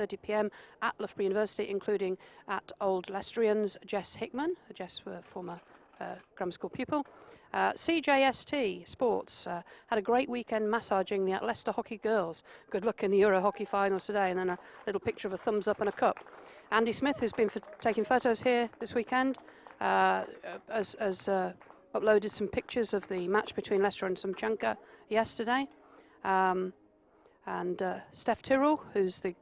5:30 p.m. at Loughborough University, including at Old Leicestrians Jess Hickman. Jess, former grammar school pupil. CJST Sports had a great weekend massaging the Leicester Hockey girls. Good luck in the EuroHockey finals today, and then a little picture of a thumbs up and a cup. Andy Smith, who's been taking photos here this weekend, has uploaded some pictures of the match between Leicester and Sumchanka yesterday. And Steph Tyrrell, who's the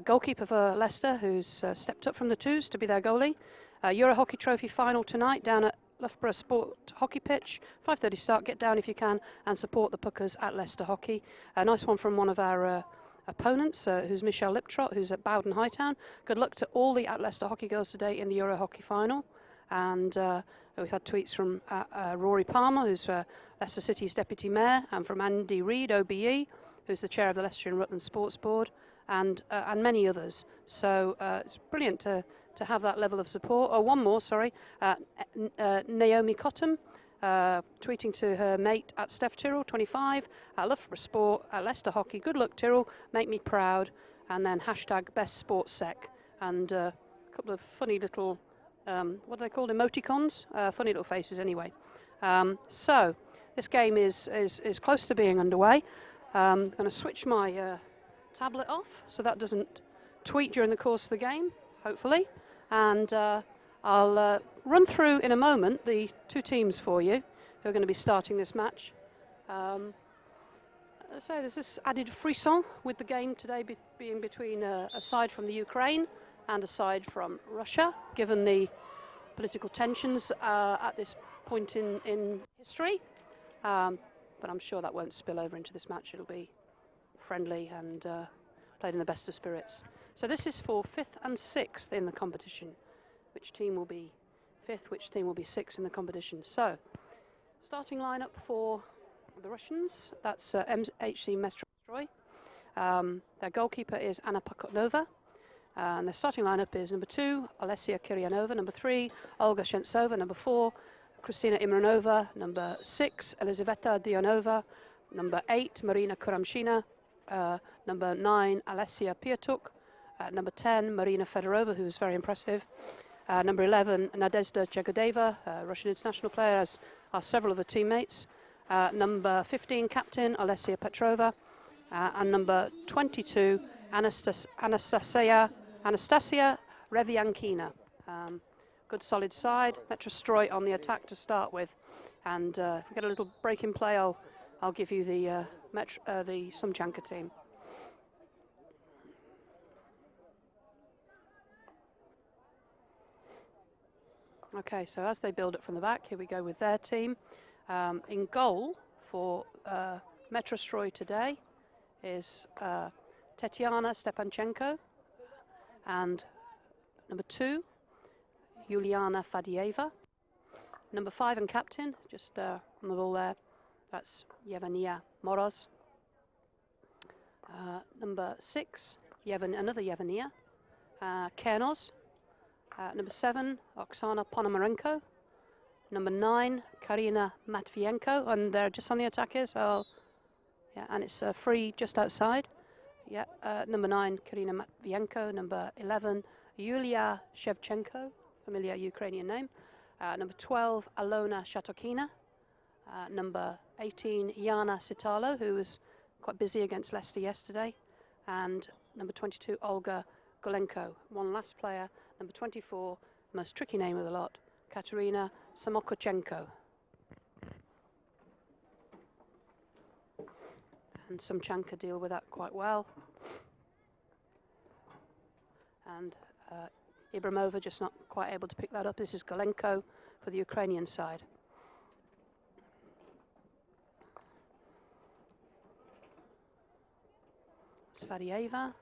goalkeeper for Leicester, who's stepped up from the twos to be their goalie. EuroHockey Trophy final tonight down at Loughborough Sport Hockey Pitch, 5:30 start. Get down if you can and support the Puckers at Leicester Hockey. A nice one from one of our opponents, who's Michelle Liptrot, who's at Bowden Hightown. Good luck to all the at Leicester Hockey girls today in the EuroHockey final. And we've had tweets from Rory Palmer, who's Leicester City's Deputy Mayor, and from Andy Reid, OBE, who's the chair of the Leicester and Rutland Sports Board, and many others. So it's brilliant to have that level of support. Oh, one more, sorry. Naomi Cottam, tweeting to her mate at Steph Tyrrell, 25, at Loughborough Sport, at Leicester Hockey. Good luck, Tyrrell. Make me proud. And then hashtag Best Sports Sec. And a couple of funny little, what are they called? Emoticons? Funny little faces, anyway. So this game is close to being underway. I'm going to switch my tablet off so that doesn't tweet during the course of the game, hopefully. And I'll run through in a moment the two teams for you who are going to be starting this match. So there's this added frisson with the game today being between a side from the Ukraine and a side from Russia, given the political tensions at this point in history. But I'm sure that won't spill over into this match. It'll be friendly and played in the best of spirits. So this is for 5th and 6th in the competition. Which team will be 5th, which team will be 6th in the competition. So, starting lineup for the Russians, that's MSC Metrostroy. Their goalkeeper is Anna Pakotnova. And their starting lineup is number 2, Olesia Kiryanova, number 3, Olga Shentsova, number 4, Kristina Imranova, number 6, Elizaveta Dionova, number 8, Marina Kuramshina, number 9, Alessia Piatuk, number 10, Marina Fedorova, who's very impressive, number 11, Nadezhda Chegodeva, Russian international player, as are several of her teammates, number 15, captain, Alessia Petrova, and number 22, Anastasia Reviankina. Good solid side. Metrostroy on the attack to start with, and if we get a little break in play, I'll give you the Sumchanka team. Okay, so as they build it from the back, here we go with their team. In goal for Metrostroy today is Tetiana Stepanchenko, and number 2, Yuliana Fadieva. Number 5 and captain, just on the ball there, that's Yevgenia Moroz. Number 6, another Yevgenia, Kernos. Number 7, Oksana Ponomarenko. Number 9, Karina Matvienko, and they're just on the attack here, so yeah, and it's free just outside. Yeah, number 9, Karina Matvienko. Number 11, Yulia Shevchenko, familiar Ukrainian name. Number 12, Alona Shatokina. Number 18, Yana Sitalo, who was quite busy against Leicester yesterday. And number 22, Olga Golenko. One last player, number 24, most tricky name of the lot, Katerina Samokochenko. And Sumchanka deal with that quite well. And Ibramova just not quite able to pick that up. This is Golenko for the Ukrainian side. Svadieva,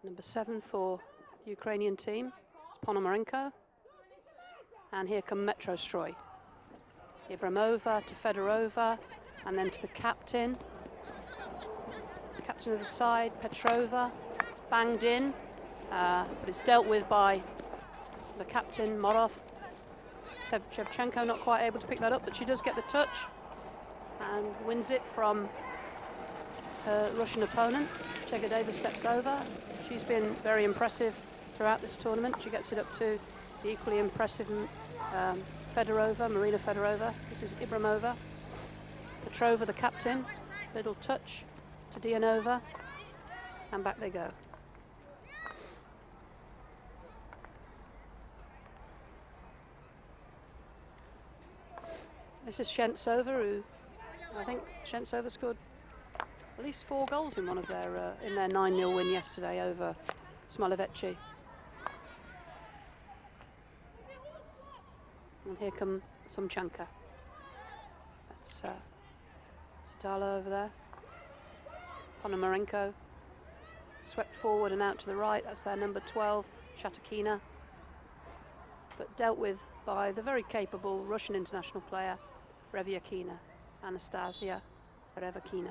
number 7 for the Ukrainian team. It's Ponomarenko. And here come Metrostroy. Ibramova to Fedorova, and then to the captain. Captain of the side, Petrova. It's banged in, but it's dealt with by the captain, Morov. Shevchenko not quite able to pick that up, but she does get the touch and wins it from her Russian opponent. Chegadeva steps over. She's been very impressive throughout this tournament. She gets it up to the equally impressive Fedorova, Marina Fedorova. This is Ibramova. Petrova, the captain. Little touch to Dianova. And back they go. This is Shentsova, who I think Shentsova scored at least 4 goals in one of their 9-0 win yesterday over Smoleveci. And here come Sumchanka. That's Sitala over there. Ponomarenko swept forward and out to the right. That's their number 12, Shatakina. But dealt with by the very capable Russian international player, Revyakina, Anastasia Revakina.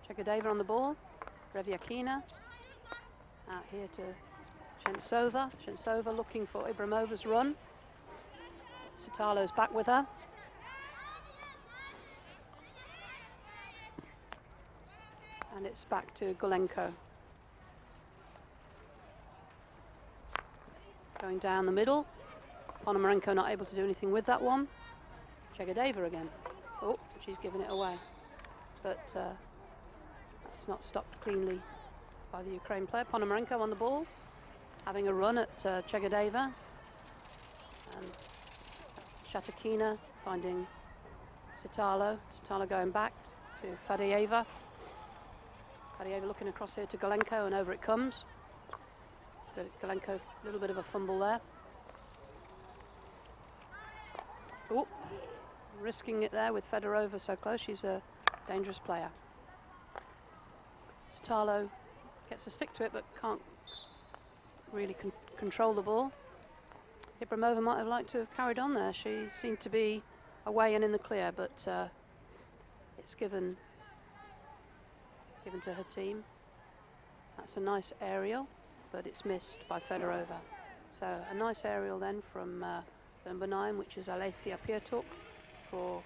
Chegadeva on the ball, Revyakina out here to Shentsova. Shentsova looking for Ibramova's run. Sitalo's back with her. And it's back to Golenko. Going down the middle. Ponomarenko not able to do anything with that one. Chegadeva again. Oh, she's given it away. But it's not stopped cleanly by the Ukraine player. Ponomarenko on the ball, having a run at Chegadeva. And Shatakina finding Sitalo. Sitalo going back to Fadeyeva. Fadeyeva looking across here to Golenko, and over it comes. But Golenko, a little bit of a fumble there. Oh, risking it there with Fedorova so close. She's a dangerous player. Sitalo gets a stick to it but can't really control the ball. Ibramova might have liked to have carried on there. She seemed to be away and in the clear, but it's given to her team. That's a nice aerial, but it's missed by Fedorova. So a nice aerial then from number 9, which is Alessia Piertuk for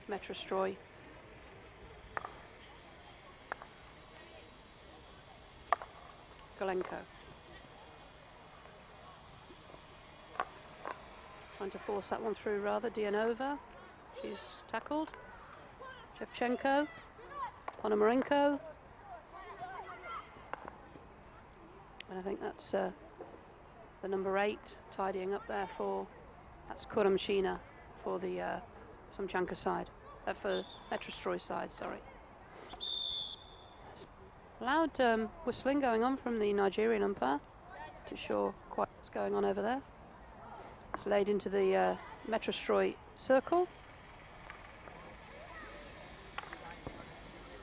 Metrostroy. Golenko. Trying to force that one through rather. Dianova. She's tackled. Shevchenko. Ponomarenko. And I think that's the number 8 tidying up there for, that's Kurumshina for the Sumchanka side. For Metrostroy side, sorry. Loud whistling going on from the Nigerian umpire. Not sure quite what's going on over there. It's laid into the Metrostroy circle.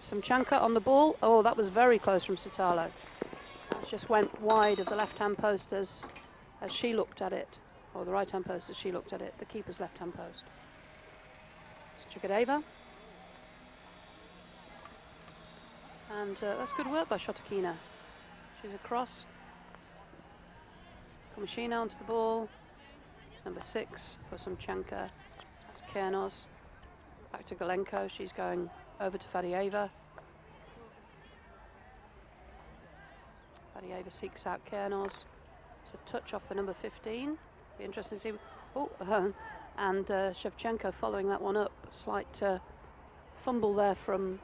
Sumchanka on the ball. Oh, that was very close from Sitalo. That just went wide of the left-hand post as she looked at it, or the right-hand post as she looked at it, the keeper's left-hand post. It's Chegadeva. And that's good work by Shatakina. She's across. Komashina onto the ball. It's number 6 for Sumchanka. That's Kernos. Back to Golenko. She's going over to Fadeyeva. Fadeyeva seeks out Kernos. It's a touch off the number 15. Be interesting to see. Oh, and Shevchenko following that one up. Slight fumble there from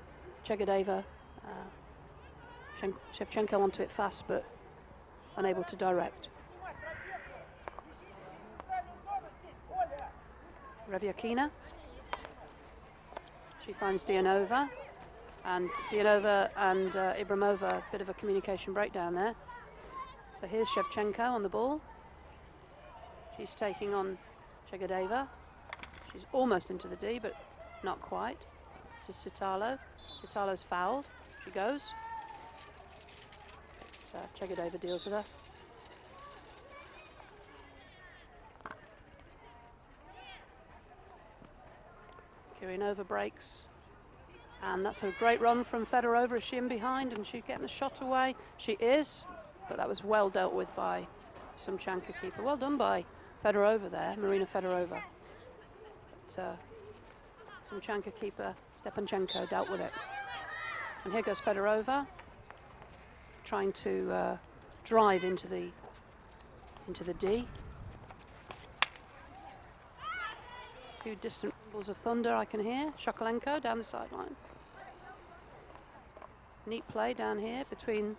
Chegadeva. Shevchenko onto it fast, but unable to direct. Revyakina. She finds Dianova, and Ibramova, a bit of a communication breakdown there. So here's Shevchenko on the ball. She's taking on Chegadeva. She's almost into the D, but not quite. This is Sitalo. Sitalo's fouled. She goes. Chegadeva deals with her. Kirianova breaks. And that's a great run from Fedorova. Is she in behind and she's getting the shot away? She is, but that was well dealt with by Sumchanka keeper. Well done by Fedorova there, Marina Fedorova. But Sumchanka keeper Stepanchenko dealt with it. And here goes Fedorova, trying to drive into the D. A few distant rumbles of thunder I can hear. Shokolenko down the sideline. Neat play down here between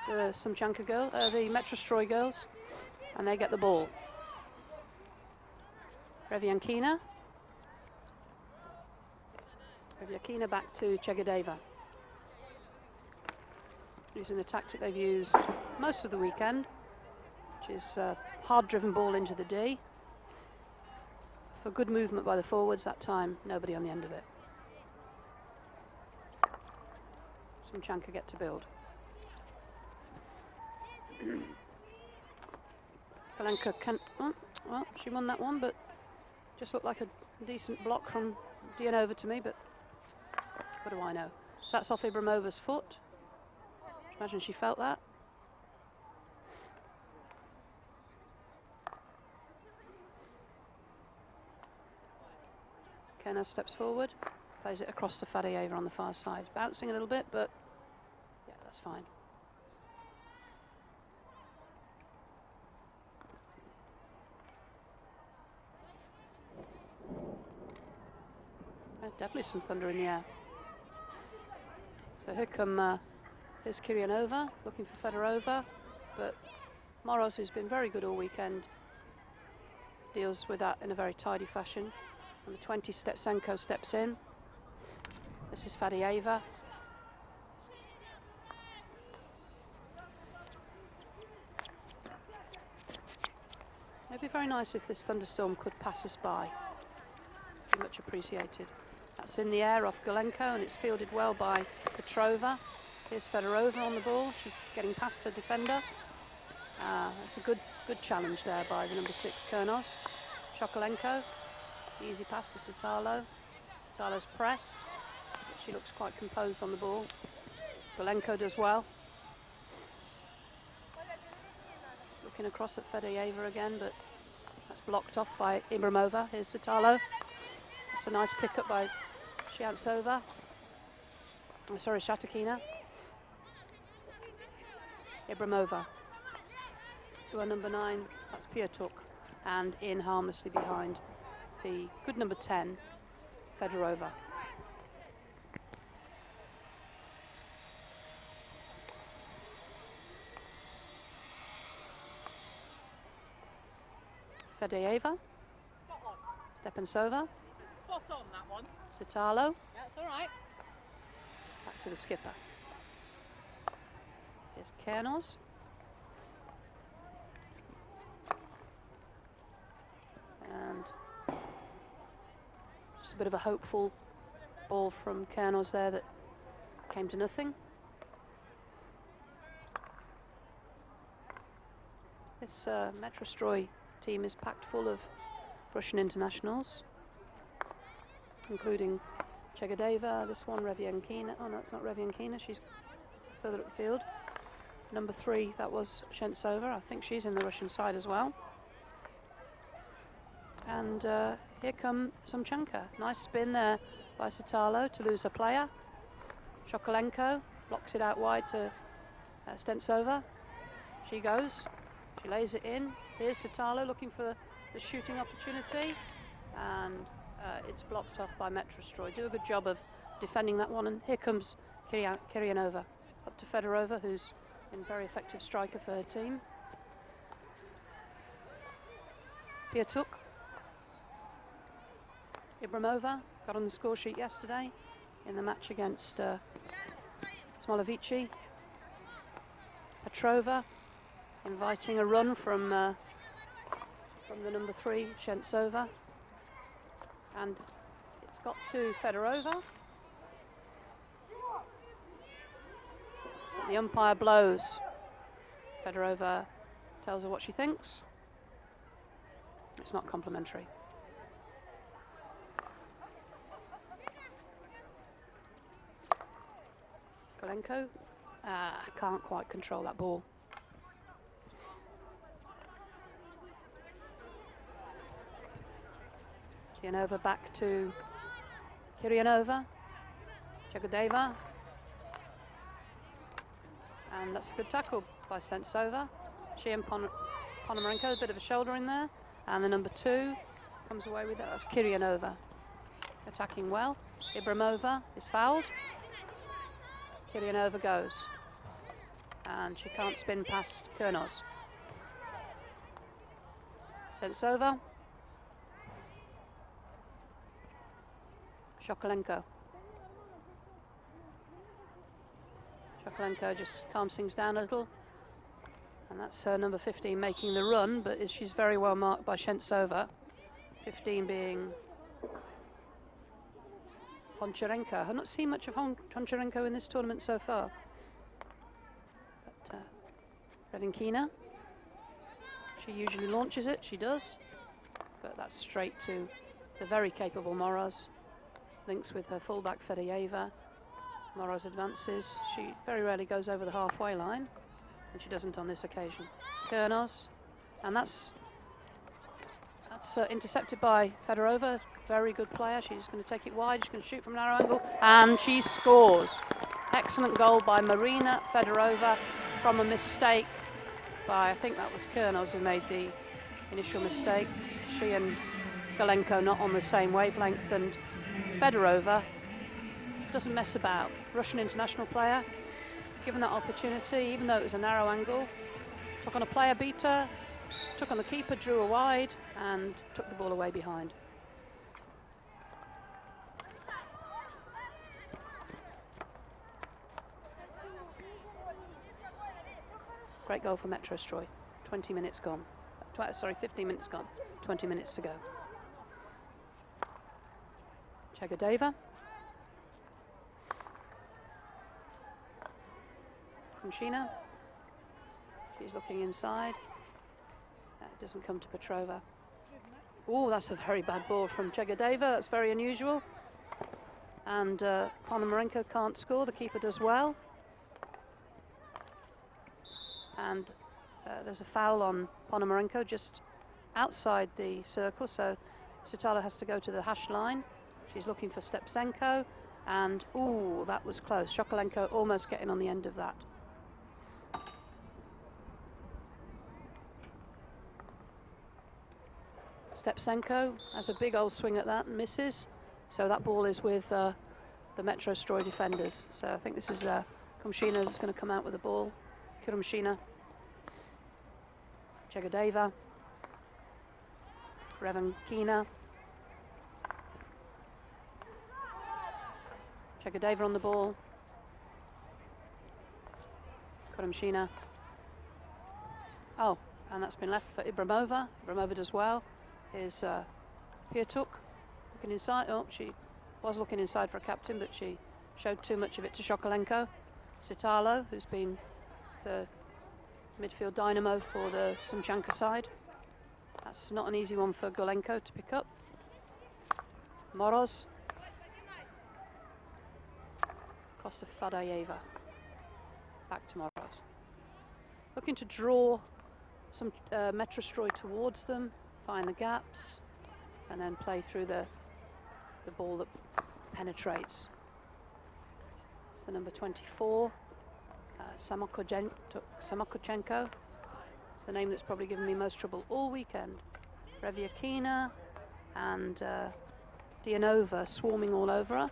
the Sumchanka girl, the Metrostroy girls, and they get the ball. Reviankina back to Chegadeva. Using the tactic they've used most of the weekend, which is hard-driven ball into the D. For good movement by the forwards that time, nobody on the end of it. Sumchanka get to build. Kalenka can, well, she won that one, but just looked like a decent block from Dianova to me, but what do I know? So that's off Ibramova's foot. Imagine she felt that. Kerner steps forward, plays it across to Fadeyeva on the far side. Bouncing a little bit, but yeah, that's fine. Yeah, definitely some thunder in the air. So here here's Kirianova looking for Fedorova, but Moros, who's been very good all weekend, deals with that in a very tidy fashion. Number 20, Stetsenko steps in. This is Fadeyeva. It'd be very nice if this thunderstorm could pass us by. Be much appreciated. That's in the air off Galenko, and it's fielded well by Petrova. Here's Fedorova on the ball. She's getting past her defender. That's a good challenge there by the number 6, Kernos. Shokolenko. Easy pass to Sitalo. Sitalo's pressed. She looks quite composed on the ball. Galenko does well. Looking across at Fedeyeva again, but that's blocked off by Ibramova. Here's Sitalo. That's a nice pick-up by Shiantsova. Oh, sorry, Shatakina. Ibramova. To our number 9, that's Piatuk. And in harmlessly behind the good number 10, Fedorova. Fedeyeva. Stepancova. Spot on that one. Sitalo. Yeah, that's all right. Back to the skipper. Here's Kernos. And just a bit of a hopeful ball from Kernos there that came to nothing. This Metrostroy team is packed full of Russian internationals, including Chegadeva, this one, Reviankina. Oh no, it's not Reviankina, she's further up the field. Number 3, that was Shentsova. I think she's in the Russian side as well. And here come Sumchanka. Nice spin there by Sitalo to lose a player. Shokolenko blocks it out wide to Stentsova. She goes. She lays it in. Here's Sitalo looking for the shooting opportunity. And it's blocked off by Metrostroy. Do a good job of defending that one. And here comes Kirianova up to Fedorova, who's been a very effective striker for her team. Piatuk. Ibramova got on the score sheet yesterday in the match against Smolovici. Petrova inviting a run from the number 3, Shentsova. And it's got to Fedorova. The umpire blows. Fedorova tells her what she thinks. It's not complimentary. Shokolenko can't quite control that ball. Gianova back to Kiryanova, Jagodeva, and that's a good tackle by Stentsova. She and Ponomarenko, a bit of a shoulder in there, and the number 2 comes away with it. That's Kiryanova, attacking well. Ibramova is fouled. Kiryanova goes, and she can't spin past Kurnos. Stentsova. Shokolenko. Shokolenko just calms things down a little. And that's her number 15 making the run, but she's very well marked by Shentsova. 15 being Honcharenko. I've not seen much of Honcharenko in this tournament so far. But Revinkina, she usually launches it, she does. But that's straight to the very capable Moroz. Links with her fullback Fedeyeva. Moroz advances. She very rarely goes over the halfway line, and she doesn't on this occasion. Kurnos, and that's intercepted by Fedorova. Very good player. She's going to take it wide. She's going to shoot from narrow angle, and she scores. Excellent goal by Marina Fedorova from a mistake by, I think that was Kurnos who made the initial mistake. She and Galenko not on the same wavelength, and Fedorova doesn't mess about. Russian international player, given that opportunity, even though it was a narrow angle, took on a player beater, took on the keeper, drew a wide, and took the ball away behind. Great goal for Metrostroy. 20 minutes gone. 15 minutes gone. 20 minutes to go. Jagodeva. Kumshina. She's looking inside. That doesn't come to Petrova. Oh, that's a very bad ball from Jagodeva. That's very unusual. And Ponomarenko can't score. The keeper does well. And there's a foul on Ponomarenko just outside the circle. So Sutalo has to go to the hash line. She's looking for Stepstenko, and ooh, that was close. Shokolenko almost getting on the end of that. Stepstenko has a big old swing at that and misses. So that ball is with the Metrostroy defenders. So I think this is Kumshina that's going to come out with the ball. Kurumshina, Jagodeva, Revankina. Jagodeva on the ball. Kurumshina. Oh, and that's been left for Ibramova. Ibramova does well. Here's Piertuk looking inside. Oh, she was looking inside for a captain, but she showed too much of it to Shokolenko. Sitalo, who's been the midfield dynamo for the Sumchanka side. That's not an easy one for Golenko to pick up. Moroz. Across to Fadayeva. Back to Moroz. Looking to draw some Metrostroy towards them, find the gaps, and then play through the ball that penetrates. It's the number 24, Samokochenko. It's the name that's probably given me most trouble all weekend. Reviakina and Dianova swarming all over her.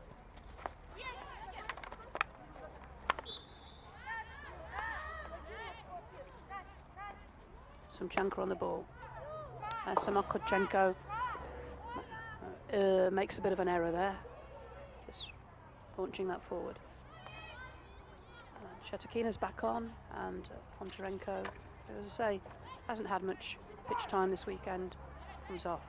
Sumchanka on the ball. Samokochenko makes a bit of an error there, just launching that forward. Shetukina's back on, and Poncharenko, as I say, hasn't had much pitch time this weekend, comes off.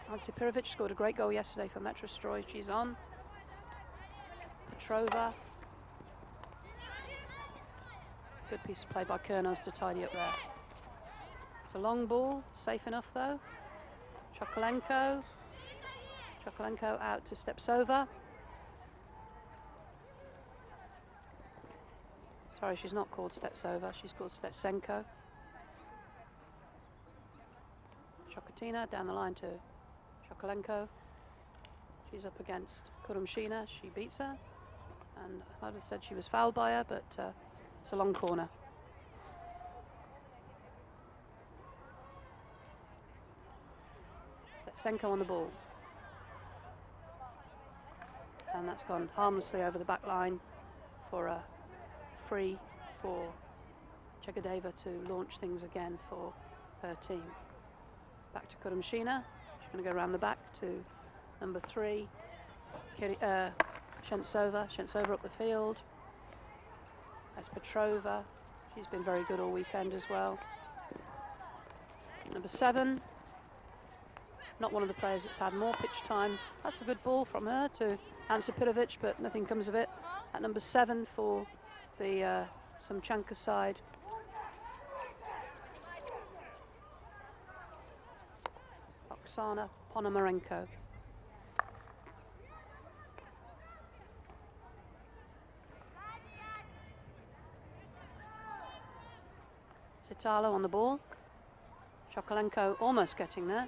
Nancy Pirovic scored a great goal yesterday for Metrostroy. She's on. Petrova. Good piece of play by Kurnos to tidy up there. It's a long ball, safe enough though. Shokolenko out to Stepsova. Sorry, she's not called Stetsova, she's called Stetsenko. Shokatina down the line to Shokalenko. She's up against Kurumshina, she beats her. And I'd have said she was fouled by her, but it's a long corner. Stetsenko on the ball. And that's gone harmlessly over the back line for a free for Chegadeva to launch things again for her team. Back to Kurumshina. She's going to go around the back to number 3, Shentsova. Shentsova up the field. That's Petrova. She's been very good all weekend as well. Number 7. Not one of the players that's had more pitch time. That's a good ball from her to Ansipirovic, but nothing comes of it. At number 7 for the Sumchanka side. Oksana Ponomarenko. Sitalo on the ball. Shokalenko almost getting there.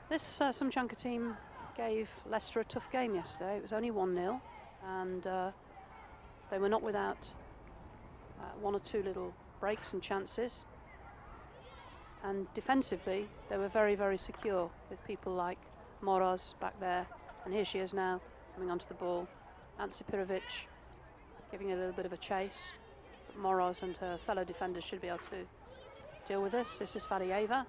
This Sumchanka team gave Leicester a tough game yesterday. It was only 1-0, and they were not without one or two little breaks and chances. And defensively, they were very, very secure with people like Moroz back there. And here she is now, coming onto the ball. Ansipirovic giving a little bit of a chase. But Moroz and her fellow defenders should be able to deal with this. This is Fadieva.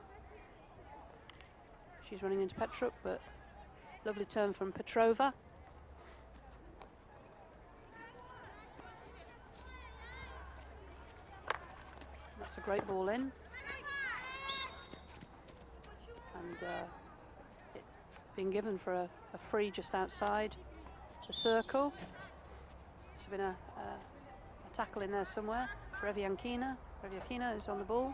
She's running into Petruk, but lovely turn from Petrova. That's a great ball in. And it being given for a free just outside the circle. There's been a tackle in there somewhere. Reviankina is on the ball.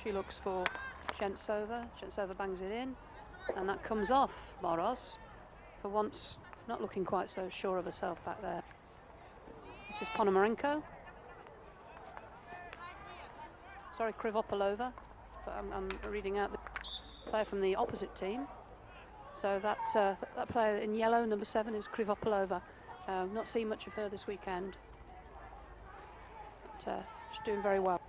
She looks for Shentsova. Shentsova bangs it in, and that comes off Moroz. For once, not looking quite so sure of herself back there. This is Ponomarenko. Sorry, Krivopolova, but I'm reading out the player from the opposite team. So that player in yellow, number 7, is Krivopolova. Not seen much of her this weekend, but she's doing very well.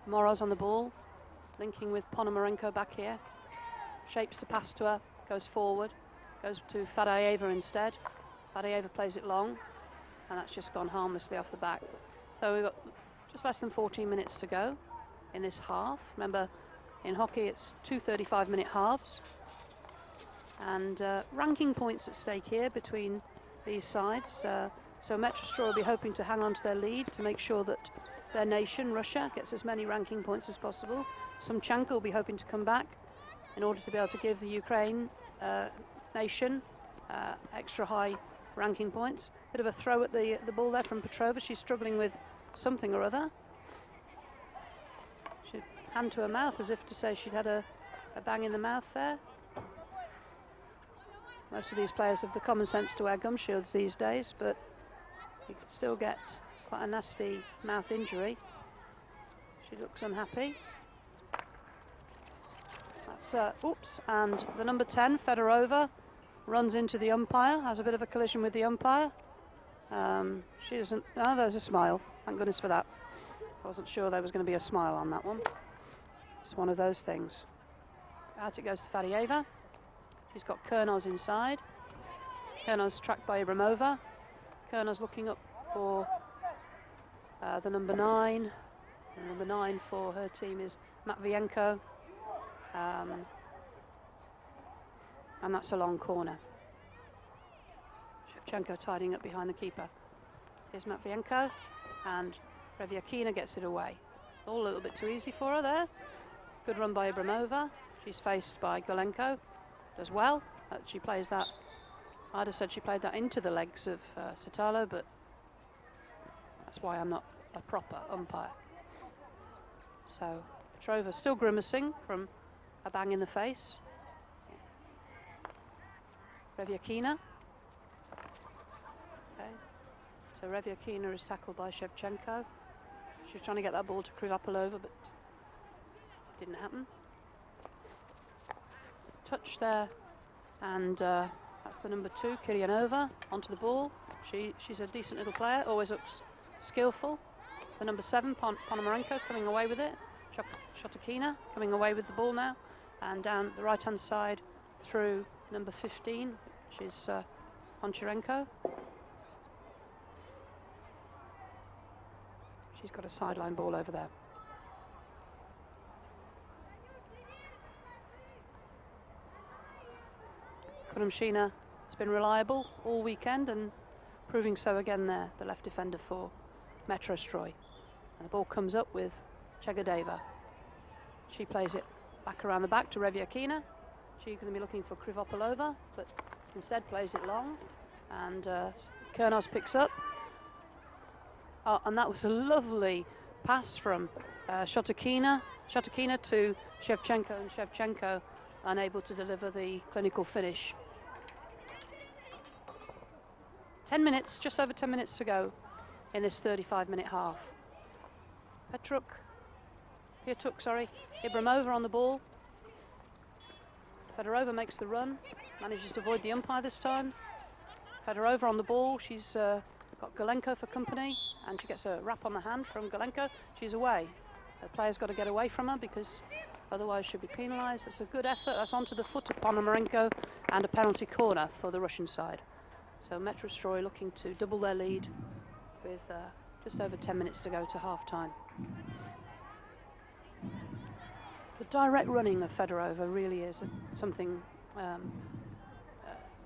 Moroz on the ball, linking with Ponomarenko back here. Shapes the pass to her, goes forward, goes to Fadayeva instead. Fadayeva plays it long, and that's just gone harmlessly off the back. So we've got just less than 14 minutes to go in this half. Remember, in hockey it's 2 35-minute halves. And ranking points at stake here between these sides. So Metrostroy will be hoping to hang on to their lead to make sure that their nation, Russia, gets as many ranking points as possible. Sumchanka will be hoping to come back in order to be able to give the Ukraine nation extra high ranking points. Bit of a throw at the ball there from Petrova. She's struggling with something or other. She'd hand to her mouth as if to say she'd had a bang in the mouth there. Most of these players have the common sense to wear gum shields these days, but you could still get quite a nasty mouth injury. She looks unhappy. That's oops, and the number 10, Fedorova, runs into the umpire, has a bit of a collision with the umpire. She doesn't, oh, there's a smile, thank goodness for that. I wasn't sure there was going to be a smile on that one. It's one of those things. Out it goes to Fadieva. She's got Kernos inside. Kernos tracked by Ibramova. Kernos looking up for the number 9. The number 9 for her team is Matvienko. And that's a long corner. Shevchenko tidying up behind the keeper. Here's Matvienko, and Reviankina gets it away. All a little bit too easy for her there. Good run by Ibramova. She's faced by Golenko. Does well. She plays that I'd have said she played that into the legs of Sotalo, but that's why I'm not a proper umpire. So Petrova still grimacing from a bang in the face. Revyakina. Okay. So Revyakina is tackled by Shevchenko. She was trying to get that ball to Krivopolova, but didn't happen. Touch there, and that's the number 2, Kiryanova, onto the ball. She's a decent little player, always looks skillful. It's the number 7, Ponomarenko, coming away with it. Shotakina coming away with the ball now, and down the right-hand side through number 15, which is Poncharenko. She's got a sideline ball over there. Kurumshina has been reliable all weekend and proving so again there, the left defender for Metrostroy. And the ball comes up with Chegadeva. She plays it back around the back to Revyakina. She's going to be looking for Krivopolova, but instead plays it long. And Kurnos picks up. Oh, and that was a lovely pass from Shotakina to Shevchenko, and Shevchenko unable to deliver the clinical finish. 10 minutes, just over 10 minutes to go in this 35-minute half. Ibramova on the ball. Fedorova makes the run, manages to avoid the umpire this time. Fedorova on the ball, she's got Galenko for company, and she gets a wrap on the hand from Galenko. She's away. The player's got to get away from her because otherwise she'll be penalised. It's a good effort. That's onto the foot of Ponomarenko, and a penalty corner for the Russian side. So Metrostroy looking to double their lead with just over 10 minutes to go to half-time. The direct running of Fedorova really is something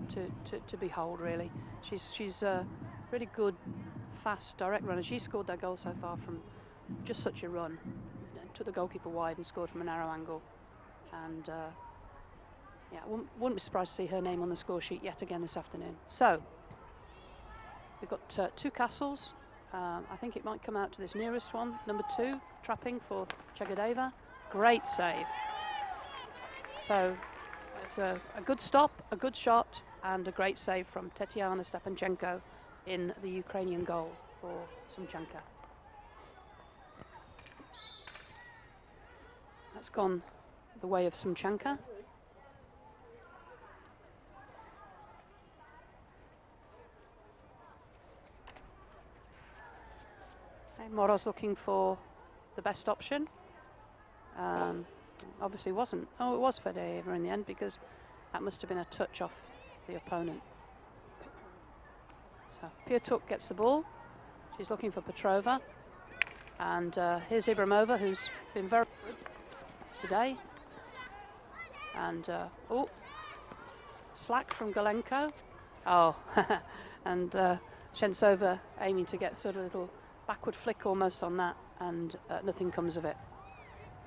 to behold, really. She's a really good, fast, direct runner. She scored that goal so far from just such a run. Took the goalkeeper wide and scored from a narrow angle. And yeah, wouldn't be surprised to see her name on the score sheet yet again this afternoon. So we've got 2 castles. I think it might come out to this nearest one, number 2, trapping for Chegadeva. Great save. So it's a good stop, a good shot, and a great save from Tetiana Stepanchenko in the Ukrainian goal for Sumchanka. That's gone the way of Sumchanka. Okay, Moroz looking for the best option. Obviously wasn't. Oh, it was Fedorova in the end, because that must have been a touch off the opponent. So Piatuk gets the ball. She's looking for Petrova. And here's Ibramova, who's been very good today. And, slack from Galenko. Oh, and Shentsova aiming to get sort of a little backward flick almost on that, and nothing comes of it.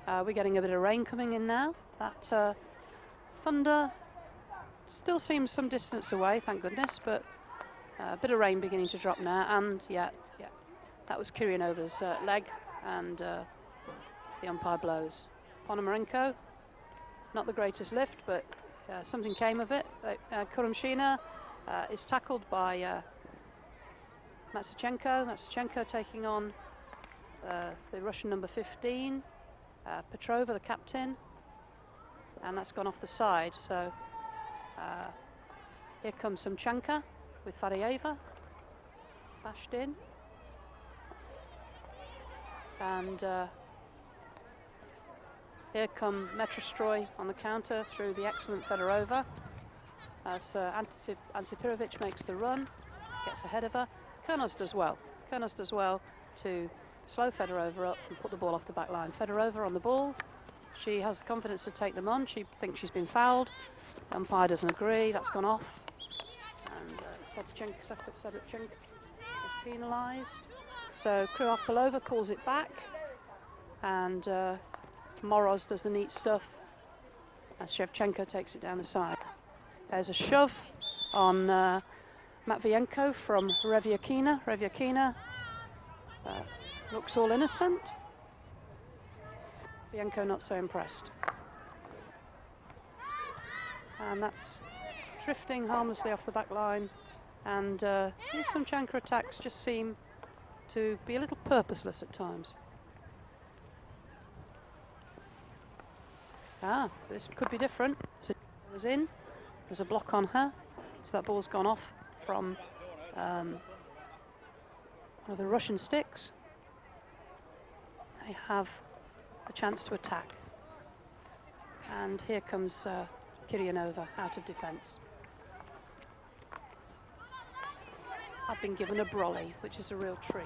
We're getting a bit of rain coming in now. That thunder still seems some distance away, thank goodness, but a bit of rain beginning to drop now, and yeah, that was Kiryanova's leg, and the umpire blows. Ponomarenko, not the greatest lift, but something came of it. Kurumshina is tackled by Matsuchenko taking on the Russian number 15, Petrova, the captain, and that's gone off the side. So here comes Sumchanka with Fadeyeva, bashed in, and here come Metrostroy on the counter through the excellent Fedorova. So Antsipirovic makes the run, gets ahead of her. Kurnos does well. Kurnos does well to slow Fedorova up and put the ball off the back line. Fedorova on the ball. She has the confidence to take them on. She thinks she's been fouled. The umpire doesn't agree. That's gone off. And Sumchanka is penalised. So Krivopolova pulls it back. And Moroz does the neat stuff as Shevchenko takes it down the side. There's a shove on Matvienko from Revyakina. Revyakina looks all innocent. Matvienko not so impressed. And that's drifting harmlessly off the back line. And these Sumchanka attacks just seem to be a little purposeless at times. This could be different. So it was in. There's a block on her. So that ball's gone off from one of the Russian sticks. They have a chance to attack. And here comes Kiryanova out of defence. I've been given a brolly, which is a real treat.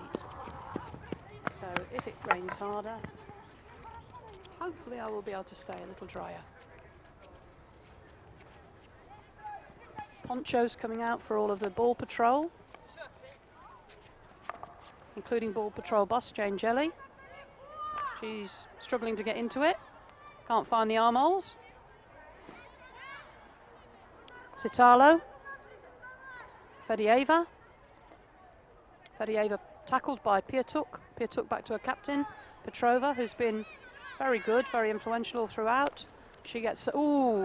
So if it rains harder, hopefully I will be able to stay a little drier. Ponchos coming out for all of the ball patrol, including ball patrol boss Jane Jelly. She's struggling to get into it. Can't find the armholes. Sitalo. Fedieva. Fedieva tackled by Pietuk. Pietuk back to her captain, Petrova, who's been very good, very influential all throughout. She gets,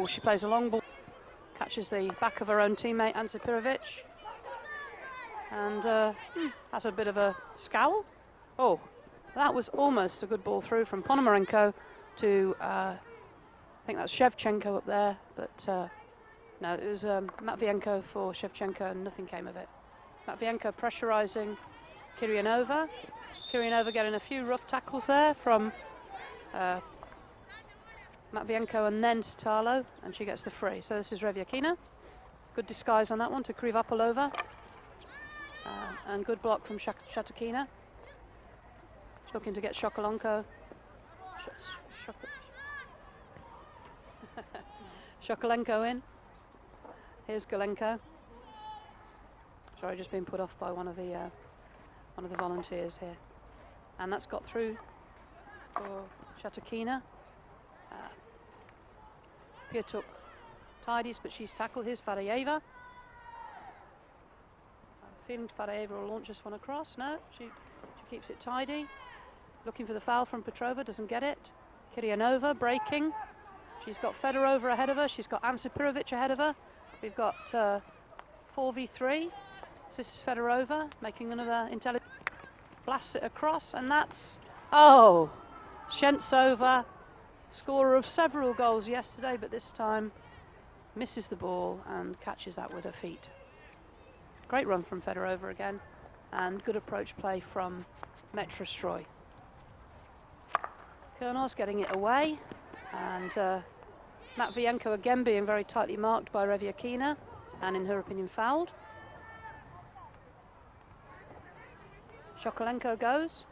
she plays a long ball. Catches the back of her own teammate, Ansipirovic. And has a bit of a scowl. Oh, that was almost a good ball through from Ponomarenko to, I think that's Shevchenko up there. But no, it was Matvienko for Shevchenko and nothing came of it. Matvienko pressurising Kiryanova. Kiryanova getting a few rough tackles there from Matvienko and then Sitalo, and she gets the free. So this is Revyakina. Good disguise on that one to Krivopolova. And good block from Shatukina. She's looking to get Shokolenko. Shokolenko in. Here's Golenko. Sorry, just been put off by one of the volunteers here. And that's got through for Shatukina. Pietuk tidies, but she's tackled. Here's Fadayeva. Feeling Fadayeva will launch this one across. No, she keeps it tidy. Looking for the foul from Petrova, doesn't get it. Kiryanova breaking. She's got Fedorova ahead of her. She's got Ansipirovic ahead of her. We've got 4v3. So this is Fedorova making another intelligent. Blasts it across, and that's, Shentsova, scorer of several goals yesterday, but this time misses the ball and catches that with her feet. Great run from Fedorova again, and good approach play from Metrostroy. Kernel's getting it away, and Matvienko again being very tightly marked by Revyakina, and in her opinion fouled. Shokolenko goes.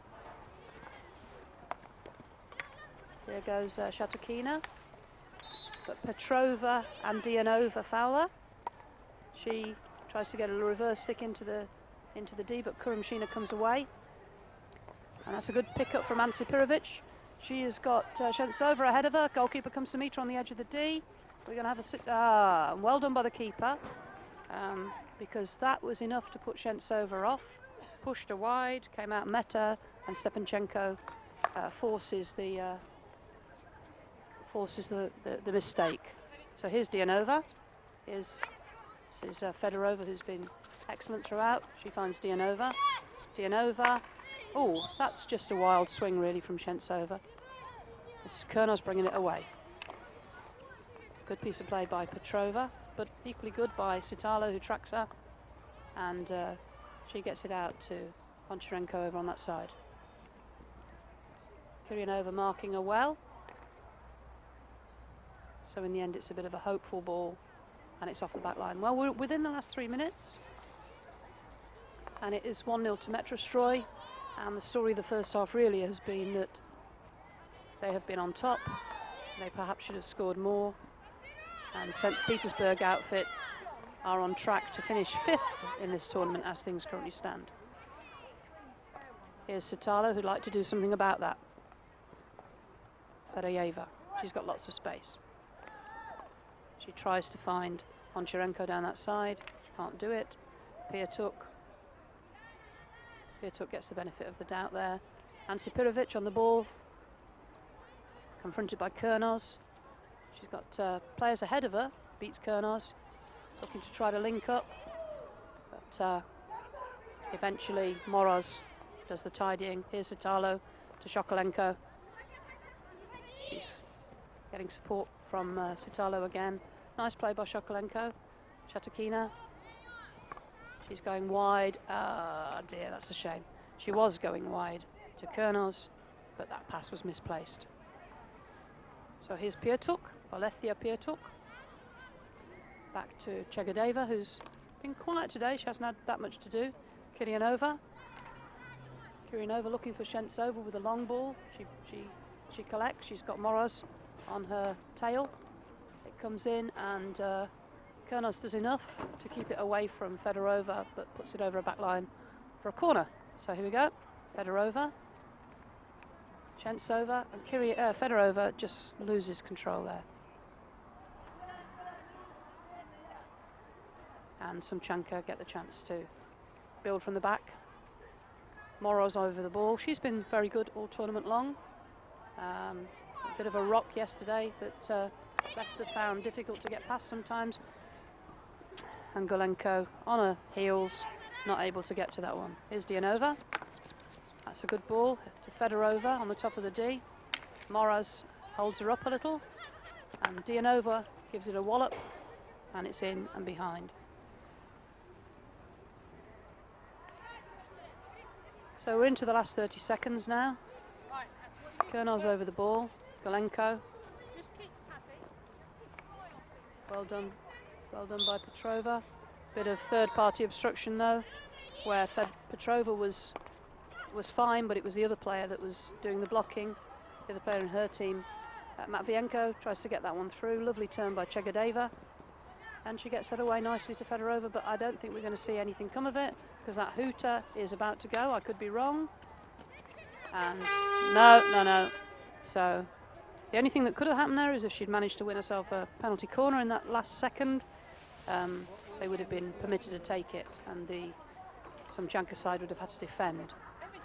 Here goes Shatukina. But Petrova and Dianova foul her. She tries to get a reverse stick into the D, but Kurumshina comes away. And that's a good pickup from Ansipirovic. She has got Shentsova ahead of her. Goalkeeper comes to meet her on the edge of the D. We're going to have a well done by the keeper, because that was enough to put Shentsova off. Pushed her wide, came out Meta, and Stepanchenko forces the mistake. So here's Dianova. This is Fedorova, who's been excellent throughout. She finds Dianova. Dianova. Oh, that's just a wild swing really from Shentsova. This is Kurnos bringing it away. Good piece of play by Petrova, but equally good by Sitalo, who tracks her. And she gets it out to Poncharenko over on that side. Kiryanova marking her well. So in the end, it's a bit of a hopeful ball, and it's off the back line. Well, we're within the last 3 minutes, and it is 1-0 to Metrostroy. And the story of the first half really has been that they have been on top. They perhaps should have scored more. And St. Petersburg outfit are on track to finish 5th in this tournament as things currently stand. Here's Sitalo, who'd like to do something about that. Fedayeva, she's got lots of space. She tries to find Poncharenko down that side. can't do it. Piatuk gets the benefit of the doubt there. And Sipirovic on the ball, confronted by Kurnos. She's got players ahead of her, beats Kurnos, looking to try to link up, but eventually Moroz does the tidying. Here's Sitalo to Shokolenko. She's getting support from Sitalo again. Nice play by Shokolenko. Shatukina. She's going wide. Ah, dear, that's a shame. She was going wide to Kurnos, but that pass was misplaced. So here's Piatuk, Alethea Piatuk. Back to Chegodeva, who's been quiet today. She hasn't had that much to do. Kiryanova looking for Shentsova with a long ball. She collects. She's got Moroz on her tail. It comes in, and Kurnos does enough to keep it away from Fedorova, but puts it over a back line for a corner. So here we go. Fedorova, Shentsova, and Fedorova just loses control there. And Sumchanka get the chance to build from the back. Moroz over the ball. She's been very good all tournament long. A bit of a rock yesterday that Leicester found difficult to get past sometimes. And Golenko on her heels, not able to get to that one. Here's Dianova. That's a good ball to Fedorova on the top of the D. Moroz holds her up a little, and Dianova gives it a wallop, and it's in and behind. So we're into the last 30 seconds now. Kurnos over the ball. Golenko. Well done by Petrova. Bit of third-party obstruction though, where Petrova was fine, but it was the other player that was doing the blocking. The other player in her team. Matvienko tries to get that one through. Lovely turn by Chegodeva. And she gets that away nicely to Fedorova, but I don't think we're going to see anything come of it, because that hooter is about to go. I could be wrong. And no. So the only thing that could have happened there is if she'd managed to win herself a penalty corner in that last second, they would have been permitted to take it, and the Sumchanka side would have had to defend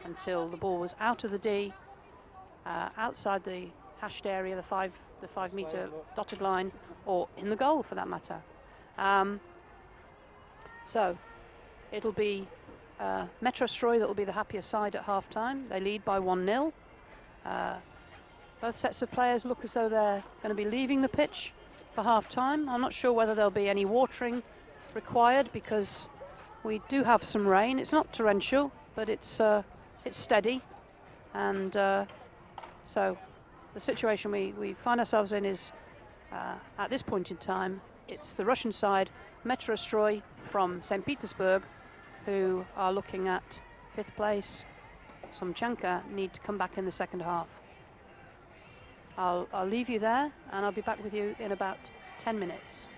until the ball was out of the D, outside the hashed area, the 5 metre dotted line, or in the goal for that matter. So it'll be Metrostroy that will be the happier side at half time. They lead by 1-0. Both sets of players look as though they're going to be leaving the pitch for half time. I'm not sure whether there'll be any watering required, because we do have some rain. It's not torrential, but it's steady, and so the situation we find ourselves in is at this point in time, it's the Russian side, Metrostroy from St. Petersburg, who are looking at 5th place. Sumchanka need to come back in the second half. I'll leave you there, and I'll be back with you in about 10 minutes.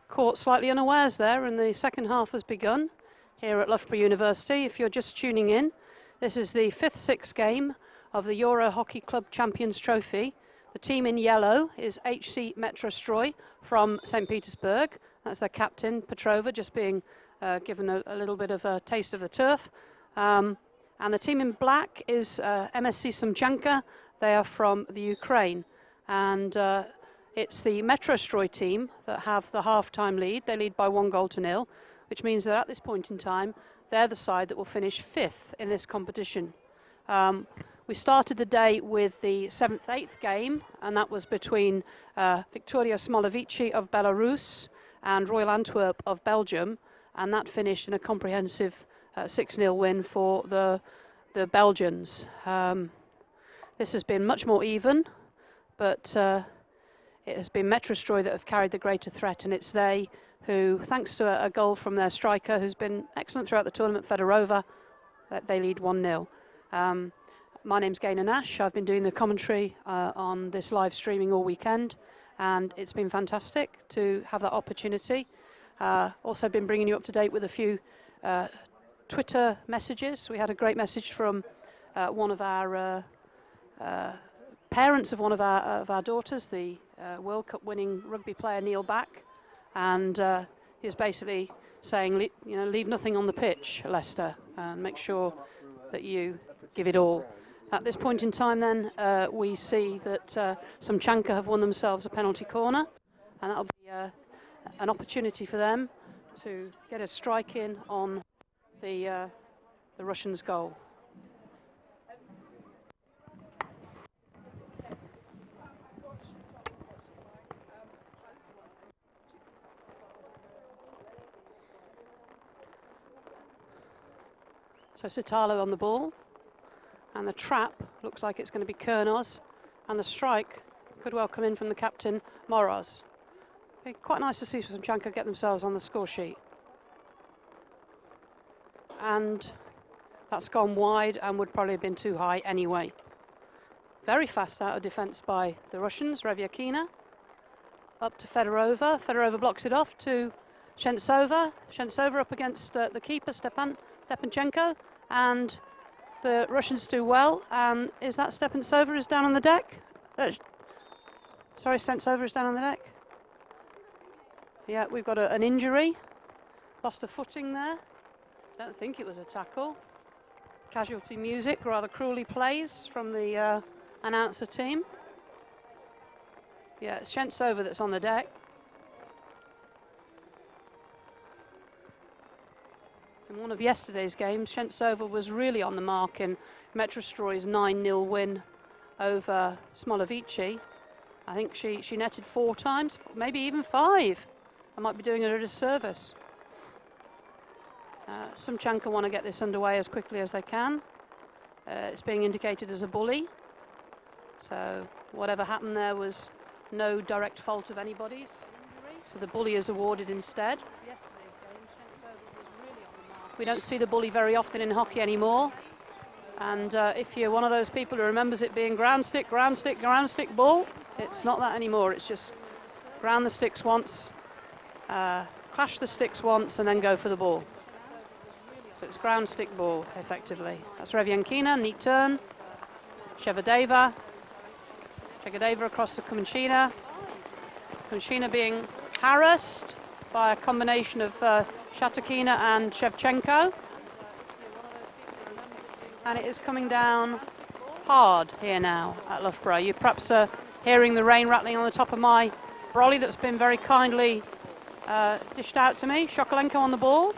Caught slightly unawares there, and the second half has begun here at Loughborough University. If you're just tuning in, this is the 5th-6th game of the EuroHockey Club Champions Trophy. The team in yellow is HC Metrostroy from St. Petersburg. That's their captain, Petrova, just being given a little bit of a taste of the turf. And the team in black is MSC Sumchanka. They are from the Ukraine. And it's the Metrostroy team that have the half-time lead. They lead by 1-0, which means that at this point in time, they're the side that will finish 5th in this competition. We started the day with the 7th-8th game, and that was between Victoria Smolovici of Belarus and Royal Antwerp of Belgium, and that finished in a comprehensive 6-0 win for the Belgians. This has been much more even, but it has been Metrostroy that have carried the greater threat, and it's they who, thanks to a goal from their striker, who's been excellent throughout the tournament, Fedorova, that they lead 1-0. My name's Gaynor Nash. I've been doing the commentary on this live streaming all weekend, and it's been fantastic to have that opportunity. Also been bringing you up to date with a few Twitter messages. We had a great message from one of our parents of one of our daughters, the World Cup winning rugby player Neil Back, and he's basically saying, leave nothing on the pitch, Leicester, and make sure that you give it all. At this point in time then, we see that Sumchanka have won themselves a penalty corner, and that'll be an opportunity for them to get a strike in on the Russians' goal. So Sitalo on the ball, and the trap looks like it's going to be Kernos, and the strike could well come in from the captain, Moroz. Be quite nice to see Sumchanka get themselves on the score sheet. And that's gone wide and would probably have been too high anyway. Very fast out of defence by the Russians, Revyakina. Up to Fedorova. Fedorova blocks it off to Shentsova. Shentsova up against the keeper, Stepanchenko. And the Russians do well. Is that Stepanchenko is down on the deck? Sorry, Stepanchenko is down on the deck. Yeah, we've got an injury. Lost a footing there. Don't think it was a tackle. Casualty music rather cruelly plays from the announcer team. Yeah, it's Shentsova that's on the deck. In one of yesterday's games, Shentsova was really on the mark in Metrostroy's 9-0 win over Smolovici. I think she netted 4 times, maybe even 5. I might be doing her a disservice. Sumchanka want to get this underway as quickly as they can. It's being indicated as a bully. So whatever happened there was no direct fault of anybody's. So the bully is awarded instead. Yesterday's game, Shentsova was really on the mark. We don't see the bully very often in hockey anymore. And if you're one of those people who remembers it being ground stick, ball, it's not that anymore. It's just ground the sticks once, clash the sticks once, and then go for the ball. So it's ground stick ball, effectively. That's Revyankina, neat turn. Shevadeva across to Kumanchina. Kumanchina being harassed by a combination of Shatakina and Shevchenko. And it is coming down hard here now at Loughborough. You perhaps are hearing the rain rattling on the top of my brolly that's been very kindly dished out to me. Shokolenko on the ball.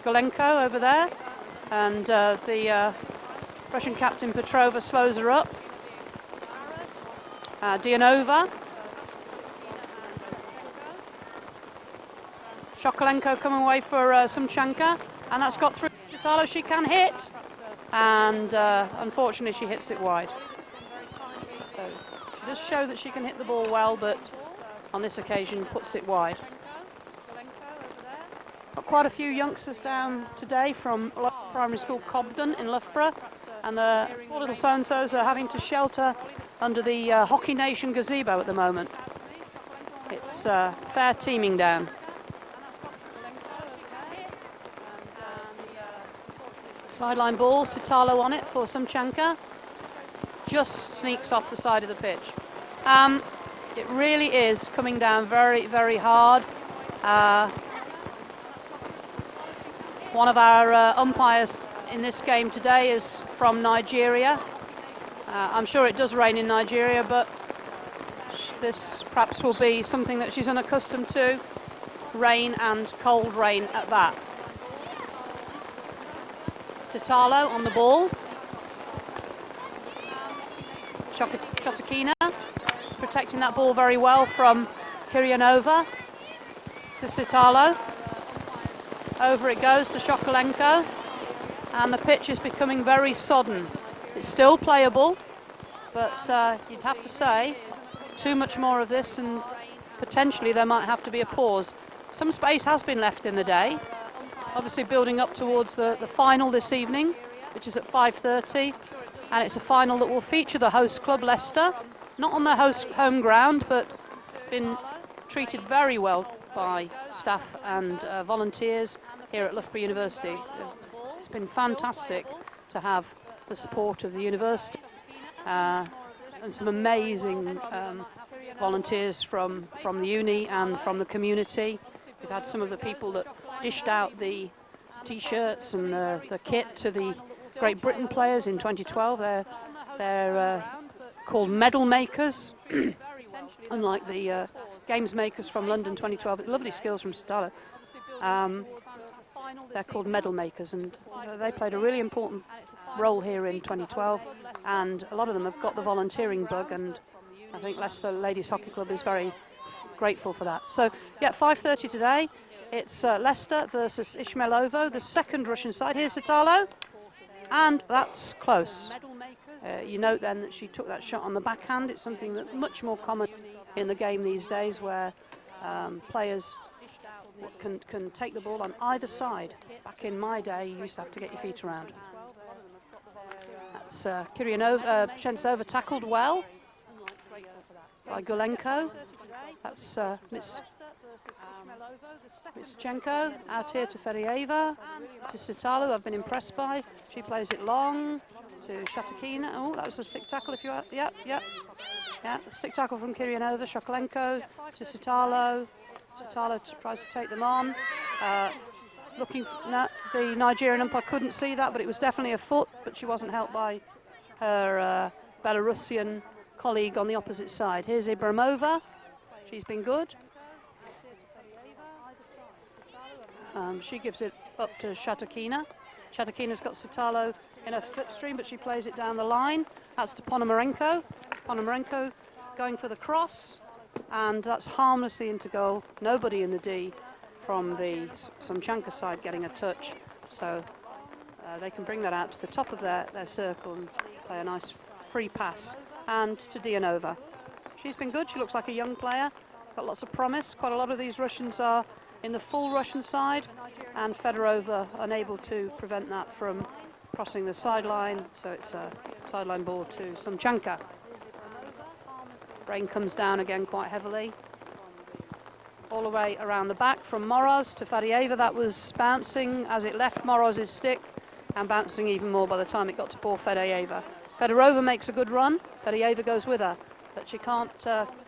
Golenko over there. And the Russian captain Petrova slows her up. Dianova. Shokolenko coming away for Sumchanka. And that's got through Sitalo. She can hit. And unfortunately she hits it wide. So she does show that she can hit the ball well, but on this occasion puts it wide. Got quite a few youngsters down today from Primary School Cobden in Loughborough, and the poor little so-and-sos are having to shelter under the Hockey Nation gazebo at the moment. It's fair teaming down. Sideline ball, Sitalo on it for Sumchanka. Just sneaks off the side of the pitch. It really is coming down very, very hard. One of our umpires in this game today is from Nigeria. I'm sure it does rain in Nigeria, but this perhaps will be something that she's unaccustomed to. Rain and cold rain at that. Sitalo on the ball. Chotakina protecting that ball very well from Kiryanova. To Sitalo. Over it goes to Shokolenko. And the pitch is becoming very sodden. It's still playable, but you'd have to say too much more of this and potentially there might have to be a pause. Some space has been left in the day, obviously building up towards the final this evening, which is at 5:30, and it's a final that will feature the host club Leicester, not on their home ground, but it's been treated very well by staff and volunteers here at Loughborough University. So it's been fantastic to have the support of the university and some amazing volunteers from the uni and from the community. We've had some of the people that dished out the t-shirts and the kit to the Great Britain players in 2012. They're called medal makers, unlike the games makers from London 2012. Lovely skills from Sitalo. They're called medal makers, and they played a really important role here in 2012, and a lot of them have got the volunteering bug, and I think Leicester Ladies Hockey Club is very grateful for that. So yeah, 5:30 today. It's Leicester versus Ishmailovo, the second Russian side. Here's Sitalo, and that's close. You note then that she took that shot on the backhand. It's something that's much more common in the game these days, where players can take the ball on either side. Back in my day, you used to have to get your feet around. That's Kiryanova, Shentsova tackled well by Gulenko. That's Michenko out here to Ferieva, to Sitalo, I've been impressed by. She plays it long to Shatakina. Oh, that was a stick tackle if you are. Yeah, stick tackle from Kiryanova. Shokolenko to Sitalo. Sitalo tries to take them on. The Nigerian umpire couldn't see that, but it was definitely a foot, but she wasn't helped by her Belarusian colleague on the opposite side. Here's Ibramova. She's been good. She gives it up to Shatakina. Shatakina's got Sitalo in a slipstream, but she plays it down the line. That's to Ponomarenko. Ponomarenko going for the cross, and that's harmlessly into goal. Nobody in the D from the Sumchanka side getting a touch, so they can bring that out to the top of their circle and play a nice free pass. And to Dianova. She's been good. She looks like a young player, got lots of promise. Quite a lot of these Russians are in the full Russian side, and Fedorova unable to prevent that from crossing the sideline, so it's a sideline ball to Sumchanka. Rain comes down again quite heavily. All the way around the back from Moroz to Fadieva. That was bouncing as it left Moroz's stick, and bouncing even more by the time it got to poor Fedorova. Fedorova makes a good run. Fedorova goes with her, but she can't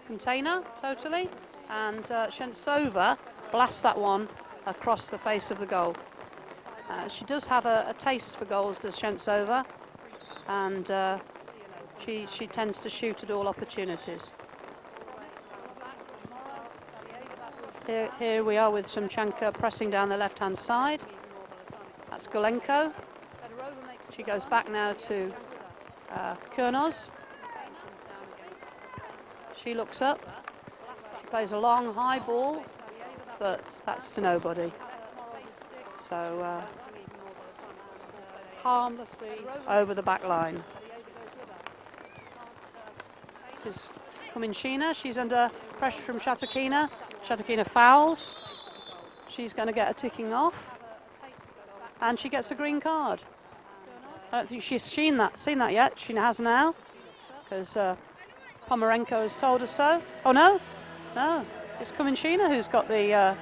contain her totally, and Shentsova blasts that one across the face of the goal. She does have a taste for goals, does Shentsova, and she tends to shoot at all opportunities. Here we are with Sumchanka pressing down the left-hand side. That's Gulenko. She goes back now to Kurnoz. She looks up. She plays a long, high ball, but that's to nobody. So harmlessly over the back line. This is Kuminshina. She's under pressure from Shatakina. Shatakina fouls. She's going to get a ticking off, and she gets a green card. I don't think she's seen that yet. She has now, because Pomarenko has told us so. Oh no, no, It's Sumchanka who's got the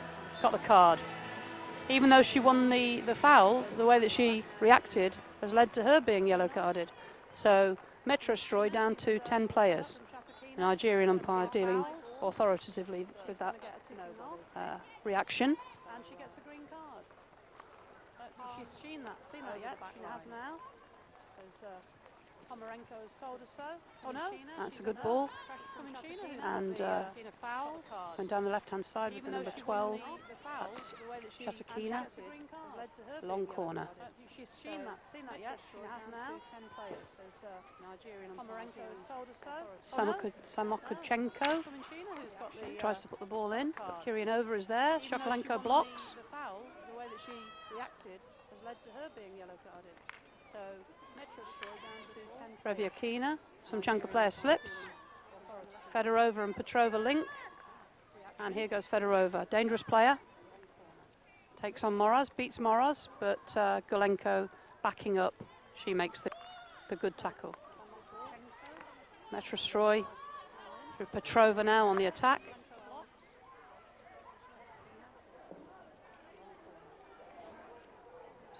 card. Even though she won the foul, the way that she reacted has led to her being yellow carded. So Metrostroy down to 10 players. The Nigerian umpire dealing authoritatively with that reaction. And she gets a green card. She's seen that yet. She has now. As Pomerenko has told us so. Oh no, that's a good ball. And went down the left-hand side with the number 12. That's Chatakina. Long corner. She's seen that yet. She has now. 10 players. As Nigerian Pomerenko has told us so. Samokuchenko tries to put the ball in. Kiryanova is there. Shokolenko blocks. The way that she reacted has led to her being yellow carded. So Metrostroy down to 10. Revyakina, Sumchanka player slips. Fedorova and Petrova link. And here goes Fedorova. Dangerous player. Takes on Moroz, beats Moroz, but Gulenko backing up. She makes the good tackle. Metrostroy through Petrova now on the attack.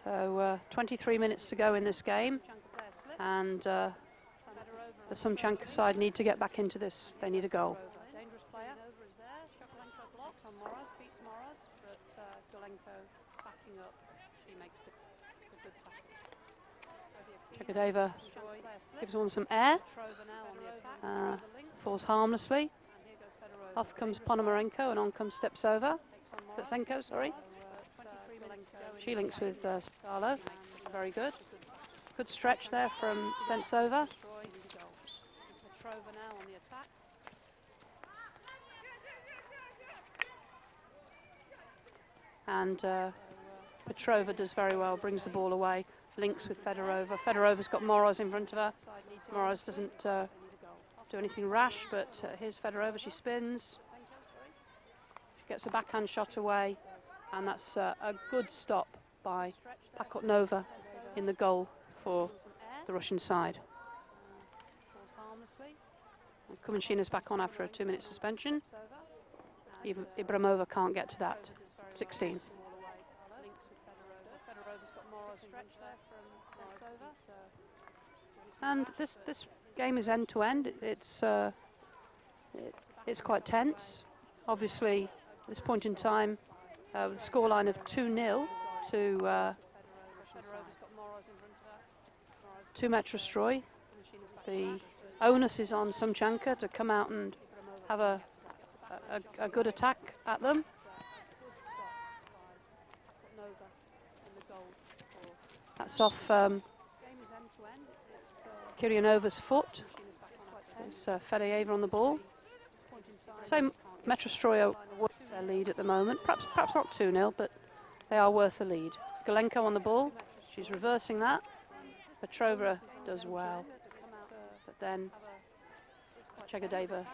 So 23 minutes to go in this game, and the Sumchanka side need to get back into this. They need a goal. Dangerous player. Shokolenko blocks on Moroz, beats Moroz, but Gulenko backing up. She makes the good tackle. Chekadeva gives one some air. Falls harmlessly. Off comes Ponomarenko and on comes Stepsova. Stepsenko, sorry. She links with Stalo. Very good. Good stretch there from Stensova. And Petrova does very well, brings the ball away, links with Fedorova. Fedorova's got Moroz in front of her. Moroz doesn't do anything rash, but here's Fedorova. She spins. She gets a backhand shot away. And that's a good stop by Pakotnova in the goal for the Russian side. Sumchanka's back on after a 2-minute suspension. Even Ibramova can't get to that. 16. And this game is end to end. It's quite tense. Obviously, at this point in time, with a scoreline of 2-0 to Metrostroy. The onus is on Sumchanka to come out and have a good attack at them. That's off Kiryanova's foot. It's Fedorova on the ball. So Metrostroy worth their lead at the moment. Perhaps not 2-0, but they are worth a lead. Gulenko on the ball. She's reversing that. Petrova does well. But then Chekadeva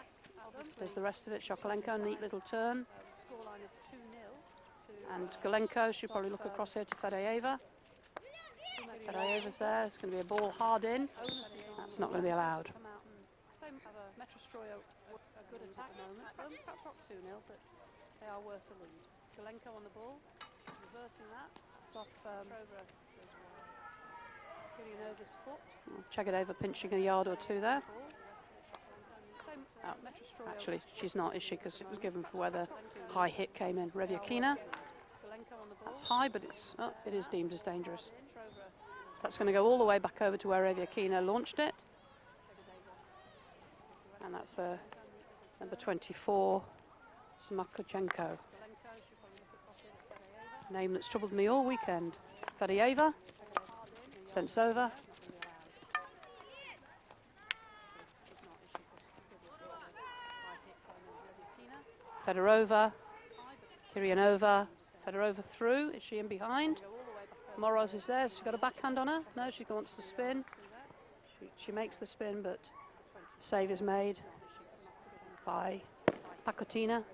does the rest of it. Shokolenko, neat little turn. And Gulenko should probably look across here to Fedorova. Fedorova's there. It's going to be a ball hard in. That's not going to be allowed. Metrostroy a good attack moment. Perhaps not 2-0, but they are worth the lead. Gulenko on the ball, reversing that. It's off Kiryanova's foot. Chekadeva pinching a yard or two there. Oh, actually, she's not, is she? Because it was given for where the high hit came in. Revyakina. That's high, but it is deemed as dangerous. That's going to go all the way back over to where Revyakina launched it. And that's the number 24, Sumchanka. Name that's troubled me all weekend. Fedorova, Stensova. Fedorova, Kiryanova, Fedorova through. Is she in behind? Moroz is there. She's got a backhand on her. No, she wants to spin. She makes the spin, but the save is made by Pakotnova.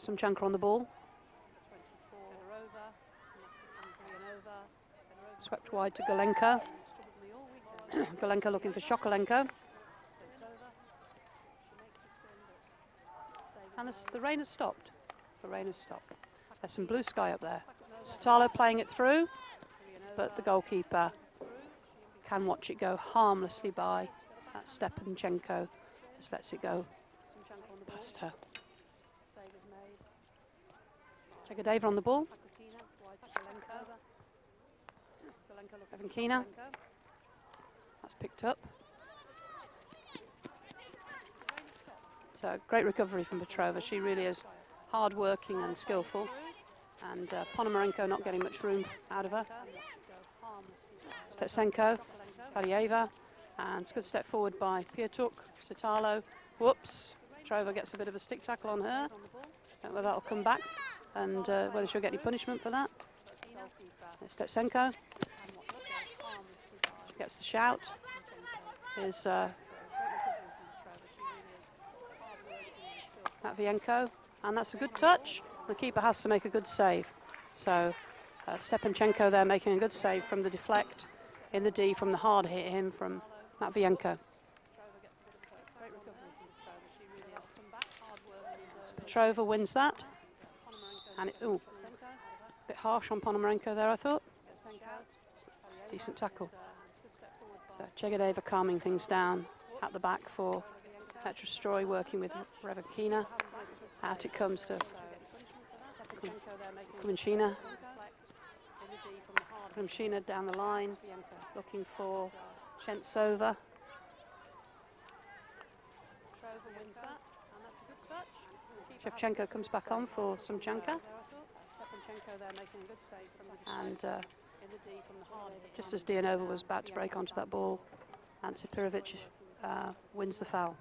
Sumchanka on the ball. Swept wide to Galenko. Galenko looking for Shokolenko. And the rain has stopped. The rain has stopped. There's some blue sky up there. Satalo playing it through, but the goalkeeper can watch it go harmlessly by. That's Stepanchenko. Just lets it go past her. Chegadeva on the ball. Vankina. That's picked up. It's a great recovery from Petrova. She really is hard-working and skillful. And Ponomarenko not getting much room out of her. Stetsenko, Valieva, and it's a good step forward by Pietuk, Satalo. Whoops, Petrova gets a bit of a stick tackle on her. Don't know whether that'll come back and whether she'll get any punishment for that. Stetsenko gets the shout. Here's Matvienko, and that's a good touch. The keeper has to make a good save. So Stepanchenko there making a good save from the deflect in the D from the hard hit him from Matvienko. Petrova wins that. And a bit harsh on Ponomarenko there, I thought. Decent tackle. So Chegadeva calming things down at the back for Metrostroy, working with Revakina. Out it comes to Kumanshina. Kumanshina down the line, looking for Chentsova. Shevchenko comes back on for Sumchanka. And just as Dianova was about to break onto that ball, Ante Pirovic wins the foul.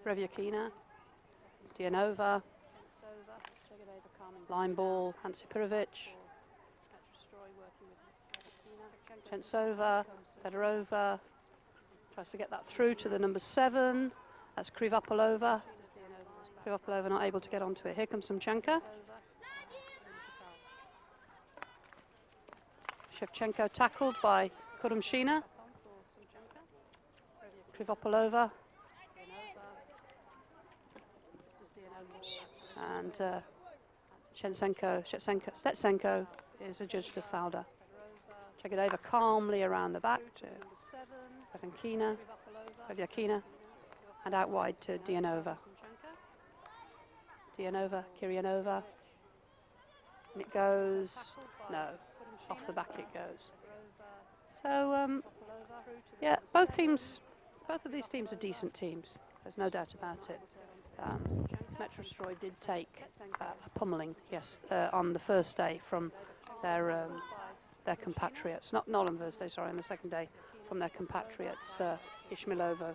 Revyakina, Dianova, line ball, Ante Pirovic, Chentsova, Fedorova, tries to get that through to the number 7. That's Krivopolova. Krivopolova not able to get onto it. Here comes Sumchanka. Shevchenko tackled by Kurumshina. Krivopolova. And Stetsenko is adjudged a fouler. Chegadeva calmly around the back to Vankina, and out wide to Dianova. Dianova, Kiryanova, and it goes, no, off the back it goes. So, yeah, both of these teams are decent teams, there's no doubt about it. Metrostroy did take a pummeling, yes, on the first day from their compatriots, not on Thursday, sorry, on the second day from their compatriots, Ishmailovo.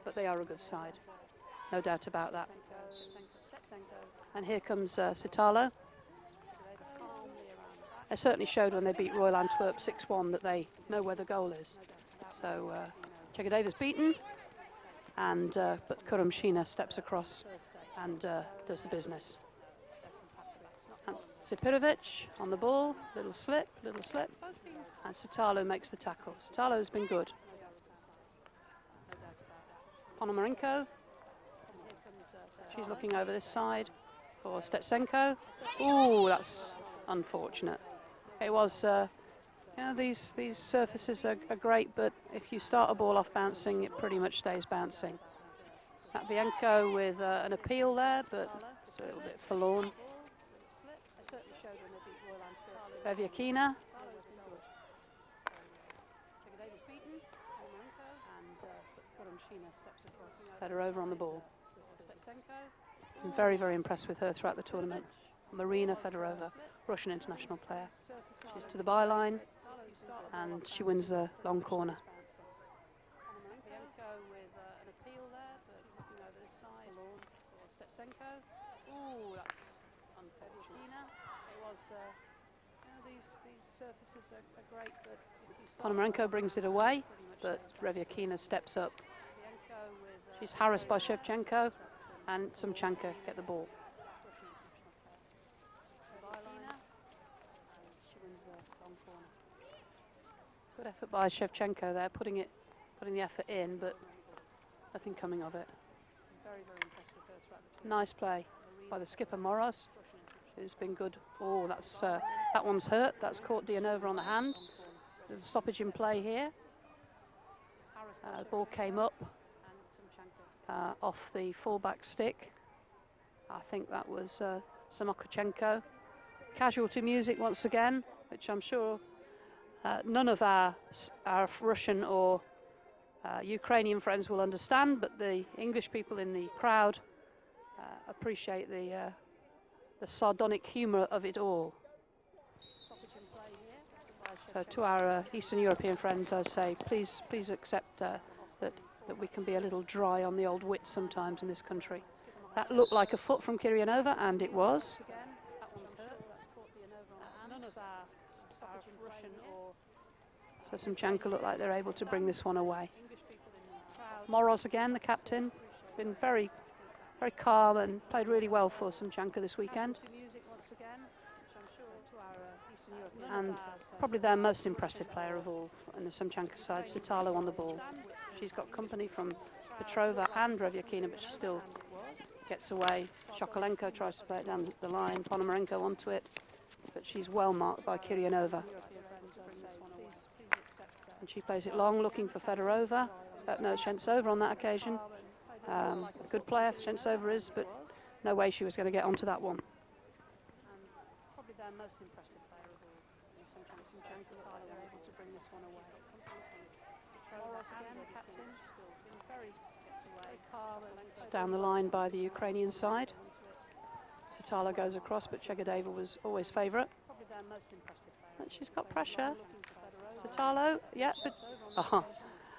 But they are a good side, no doubt about that. And here comes Sitalo. They certainly showed when they beat Royal Antwerp 6-1 that they know where the goal is. So Chegadeva's beaten, and but Kurumshina steps across and does the business. And Sipirovic on the ball, little slip, and Sitalo makes the tackle. Sitalo's been good. Ponomarenko, she's looking over this side for Stetsenko. Ooh, that's unfortunate. It was, you know, these surfaces are great, but if you start a ball off bouncing, it pretty much stays bouncing. Matvienko with an appeal there, but it's a little bit forlorn. Revyakina. Fedorova on the ball. I'm very, very impressed with her throughout the tournament. Marina Fedorova, Russian international player. She's to the byline, and she wins the long corner. Ooh, that's unfortunate. These surfaces are great, but Ponomarenko brings it away, but Revyakina steps up. She's harassed by Shevchenko, and Sumchanka get the ball. Good effort by Shevchenko there, putting the effort in, but nothing coming of it. Nice play by the skipper Moros, who's been good. Oh, that one's hurt. That's caught Dianova on the hand. There's a stoppage in play here. The ball came up off the fullback stick. I think that was Samokochenko. Casualty music once again, which I'm sure none of our Russian or Ukrainian friends will understand, but the English people in the crowd appreciate the sardonic humour of it all. So to our Eastern European friends, I say, please accept that we can be a little dry on the old wit sometimes in this country. That looked like a foot from Kiryanova, and it was. So Sumchanka look like they're able to bring this one away. Moros again, the captain, been very calm and played really well for Sumchanka this weekend. And probably their most impressive player of all on the Sumchanka side, Sitalo on the ball. She's got company from Petrova and Revyakina, but she still gets away. Shokolenko tries to play it down the line, Ponomarenko onto it, but she's well marked by Kiryanova. And she plays it long, looking for Fedorova. No, Shentsova on that occasion. Good player, Shentsova is, but no way she was going to get onto that one. Probably their most impressive player of all. Sumchanka they're able to bring this one away. Moros again, the captain, it's down the line by the Ukrainian side. Sitalo goes across, but Chegadeva was always favourite. And she's got pressure. Sitalo, yeah, but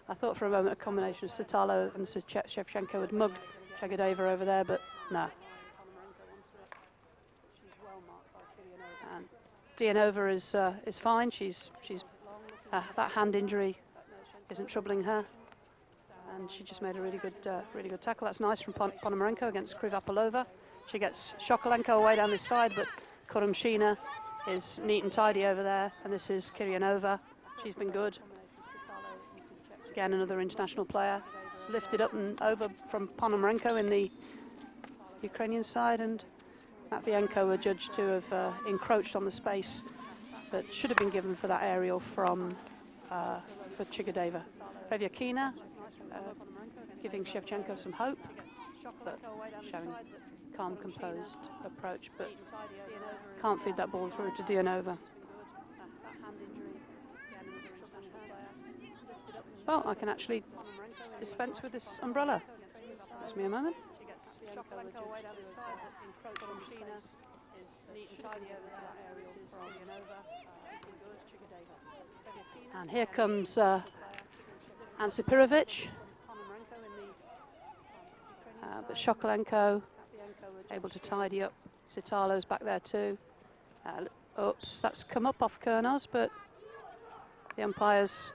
I thought for a moment a combination of Sitalo and Shevchenko would mug Chegadeva over there, but no. And Dianova is fine. She's that hand injury isn't troubling her, and she just made a really good tackle. That's nice from Ponomarenko against Krivapolova. She gets Shokolenko away down this side, but Kurumshina is neat and tidy over there, and this is Kiryanova. She's been good. Again, another international player. It's lifted up and over from Ponomarenko in the Ukrainian side, and Matvienko were judged to have encroached on the space that should have been given for that aerial from for Chigadeva. Revyakina giving Shevchenko some hope, but showing calm, composed approach, but can't feed that ball through to Dianova. Well, I can actually dispense with this umbrella. Give me a moment. And here comes Ansipirovic. But Shokolenko able to tidy up. Sitalo's back there too. Oops, that's come up off Kurnos, but the umpire's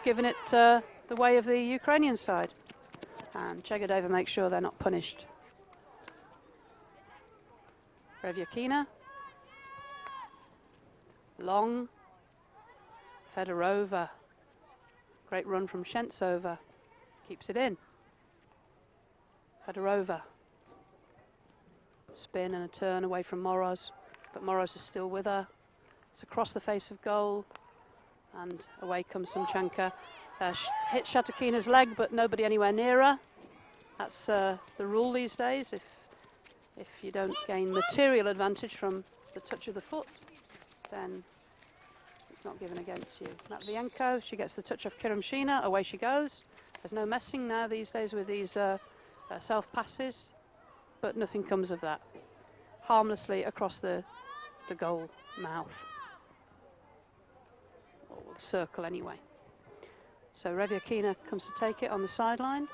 given it the way of the Ukrainian side. And Chegadeva makes sure they're not punished. Revyakina. Long. Fedorova. Great run from Shentsova. Keeps it in. Fedorova. Spin and a turn away from Moros, but Moros is still with her. It's across the face of goal, and away comes Sumchanka. Hit Shatukina's leg, but nobody anywhere near her. That's the rule these days. If you don't gain material advantage from the touch of the foot, then it's not given against you. Matvienko, she gets the touch of Kirumshina, away she goes. There's no messing now these days with these self-passes, but nothing comes of that. Harmlessly across the goal mouth. Or the circle anyway. So Revyakina comes to take it on the sideline.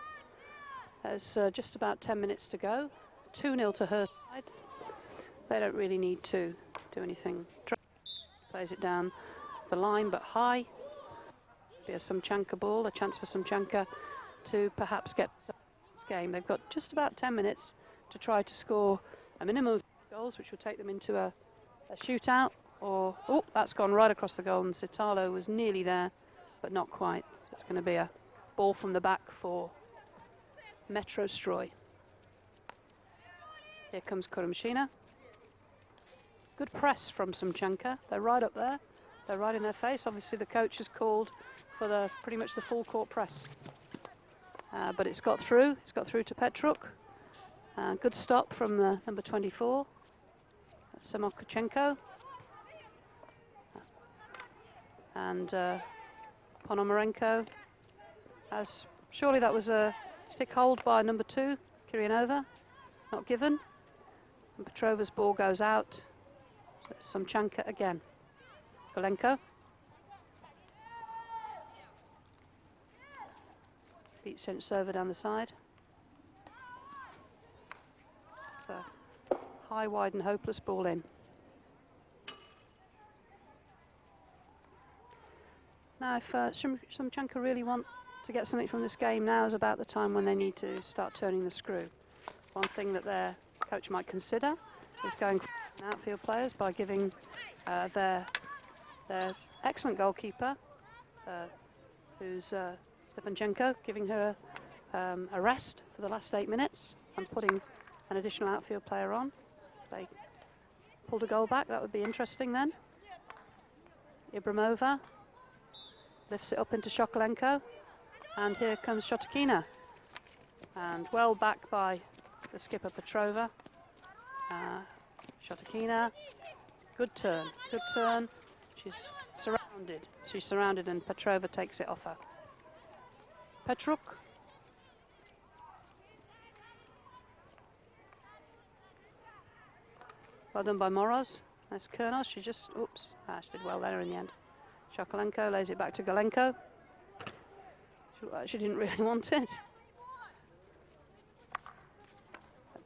There's just about 10 minutes to go. 2-0 to her side. They don't really need to do anything. Plays it down the line, but high. Be a Sumchanka ball, a chance for Sumchanka to perhaps get game. They've got just about 10 minutes to try to score a minimum of goals, which will take them into a shootout. Or, oh, that's gone right across the goal, and Sitalo was nearly there, but not quite. So it's going to be a ball from the back for Metrostroy. Here comes Kurumshina. Good press from Sumchanka. They're right up there. They're right in their face. Obviously, the coach has called for pretty much the full court press. But it's got through. It's got through to Petruk. Good stop from the number 24, Samokuchenko. And Ponomarenko has, surely that was a stick hold by number 2, Kiryanova, not given. And Petrova's ball goes out. So Sumchanka again. Golenko. Beats Shentsova down the side. It's a high, wide and hopeless ball in. Now if Sumchanka really want to get something from this game, now is about the time when they need to start turning the screw. One thing that their coach might consider is going for outfield players by giving their excellent goalkeeper, who's Stepanchenko, giving her a rest for the last 8 minutes and putting an additional outfield player on. If they pulled a goal back, that would be interesting then. Ibramova lifts it up into Shokolenko, and here comes Shotakina. And well back by the skipper Petrova. Shotakina, good turn, good turn. She's surrounded and Petrova takes it off her. Petruk. Well done by Moroz. Nice Kurnos, she just, oops, she did well there in the end. Shokolenko lays it back to Golenko. She didn't really want it.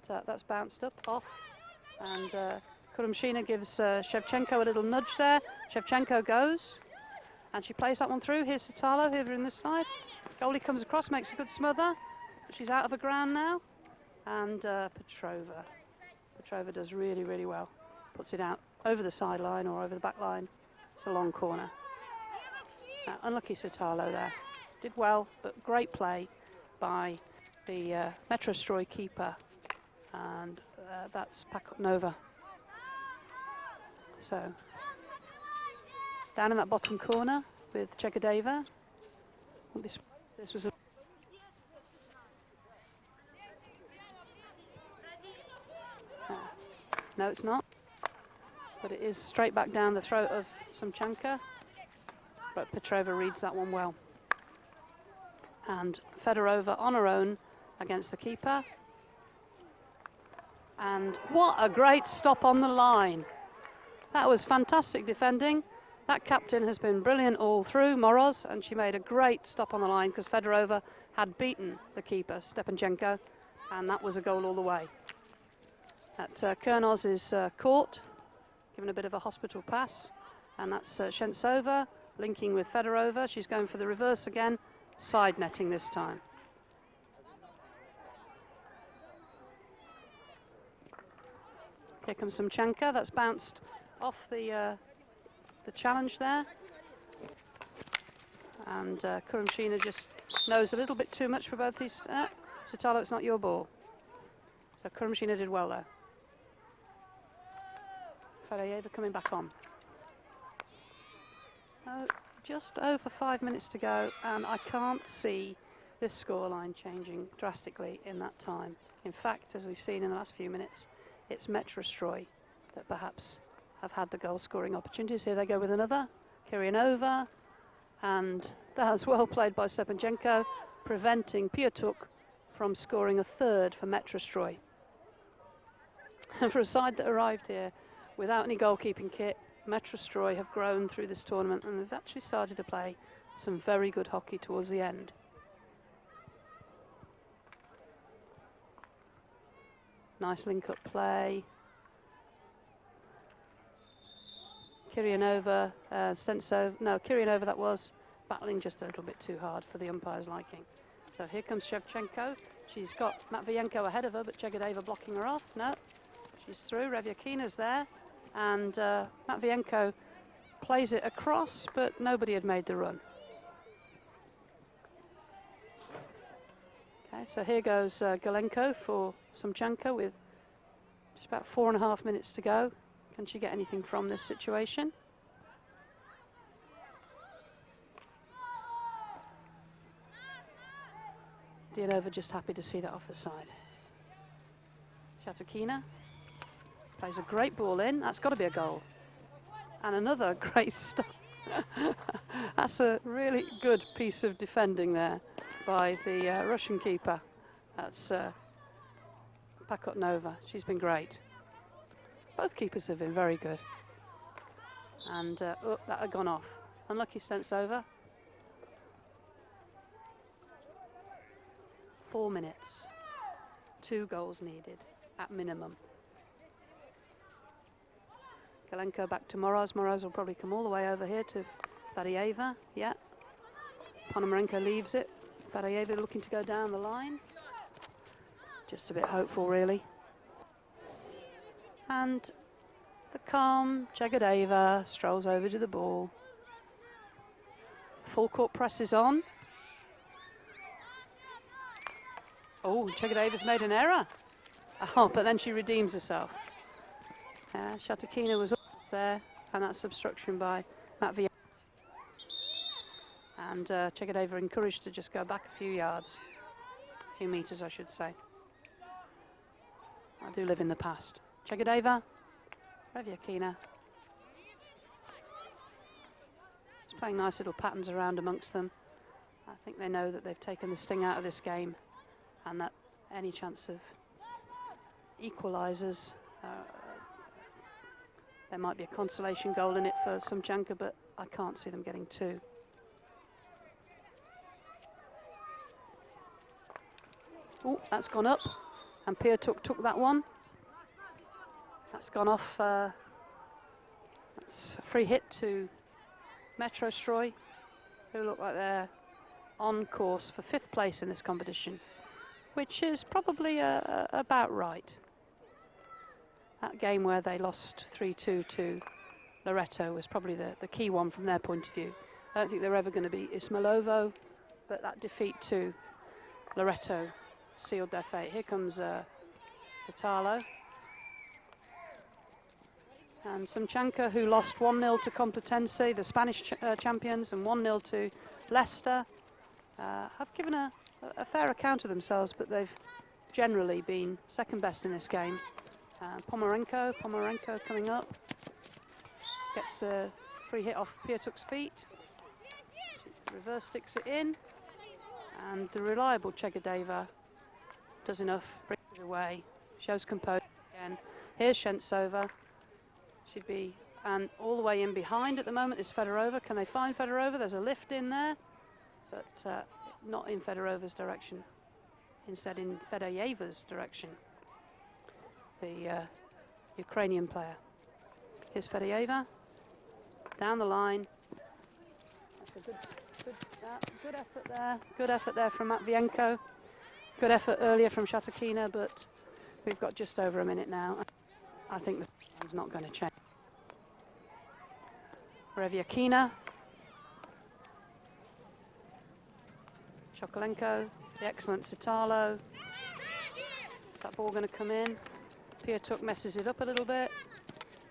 But, that's bounced up, off. And Kurumshina gives Shevchenko a little nudge there. Shevchenko goes. And she plays that one through. Here's Sitalo, here in this side. Goalie comes across, makes a good smother. But she's out of the ground now. And Petrova. Petrova does really, really well. Puts it out over the sideline or over the back line. It's a long corner. Unlucky Sitalo there. Did well, but great play by the Metrostroy keeper. And that's Pakotnova. So, down in that bottom corner with Chegadeva. This was a no, it's not. But it is straight back down the throat of Sumchanka. But Petrova reads that one well. And Fedorova on her own against the keeper. And what a great stop on the line. That was fantastic defending. That captain has been brilliant all through, Moroz, and she made a great stop on the line because Fedorova had beaten the keeper, Stepanchenko, and that was a goal all the way. Kurnos is caught, given a bit of a hospital pass, and that's Shentsova linking with Fedorova. She's going for the reverse again, side netting this time. Here comes Sumchanka. That's bounced off the challenge there. And Kurumshina just knows a little bit too much for both these. Sitalo, it's not your ball. So Kurumshina did well there. Ferayeva coming back on. Just over 5 minutes to go, and I can't see this scoreline changing drastically in that time. In fact, as we've seen in the last few minutes, it's Metrostroy that perhaps have had the goal-scoring opportunities. Here they go with another. Kiryanova, and that was well played by Stepanchenko, preventing Piatuk from scoring a third for Metrostroy. And for a side that arrived here without any goalkeeping kit, Metrostroy have grown through this tournament and they've actually started to play some very good hockey towards the end. Nice link-up play. Kiryanova, Kiryanova that was, battling just a little bit too hard for the umpire's liking. So here comes Shevchenko. She's got Matvienko ahead of her, but Chegadeva blocking her off. No, she's through. Revyakina's there, and Matvienko plays it across, but nobody had made the run. Okay, so here goes Galenko for Sumchanka with just about 4.5 minutes to go. Can she get anything from this situation? Dianova just happy to see that off the side. Shatukina plays a great ball in. That's got to be a goal. And another great stop. That's a really good piece of defending there by the Russian keeper. That's Pakotnova. She's been great. Both keepers have been very good. And oh, that had gone off. Unlucky Stentsova. 4 minutes. 2 goals needed at minimum. Galenko back to Moroz. Moroz will probably come all the way over here to Barieva. Yeah. Ponomarenko leaves it. Barieva looking to go down the line. Just a bit hopeful, really. And the calm Chegadeva strolls over to the ball. Full court press is on. Oh, Chegadeva's made an error. Oh, but then she redeems herself. Shatukina was almost there, and that's obstruction by Matvienko. And Chegadeva encouraged to just go back a few yards. A few meters, I should say. I do live in the past. Chegadeva, Revyakina. Just playing nice little patterns around amongst them. I think they know that they've taken the sting out of this game, and that any chance of equalisers, there might be a consolation goal in it for Sumchanka, but I can't see them getting 2. Oh, that's gone up, and Piatuk took that one. That's gone off. That's a free hit to Metrostroy, who look like they're on course for 5th place in this competition, which is probably about right. That game where they lost 3-2 to Loreto was probably the key one from their point of view. I don't think they're ever going to beat Ismailovo, but that defeat to Loreto sealed their fate. Here comes Satalo. And Sumchanka, who lost 1-0 to Complutense, the Spanish champions, and 1-0 to Leicester, have given a fair account of themselves, but they've generally been second best in this game. Ponomarenko coming up, gets a free hit off Piatuk's feet, reverse sticks it in, and the reliable Chegadeva does enough, brings it away, shows composure again. Here's Shentsova, she'd be, and all the way in behind at the moment is Fedorova. Can they find Fedorova? There's a lift in there, but not in Fedorova's direction, instead in Fedoyeva's direction, the Ukrainian player. Here's Fedoyeva, down the line. That's a good effort there. Good effort there from Matvienko. Good effort earlier from Shatukina, but we've got just over a minute now. I think the score's not going to change. Revyakina. Shokolenko, the excellent Sitalo. Is that ball going to come in? Piatuk messes it up a little bit.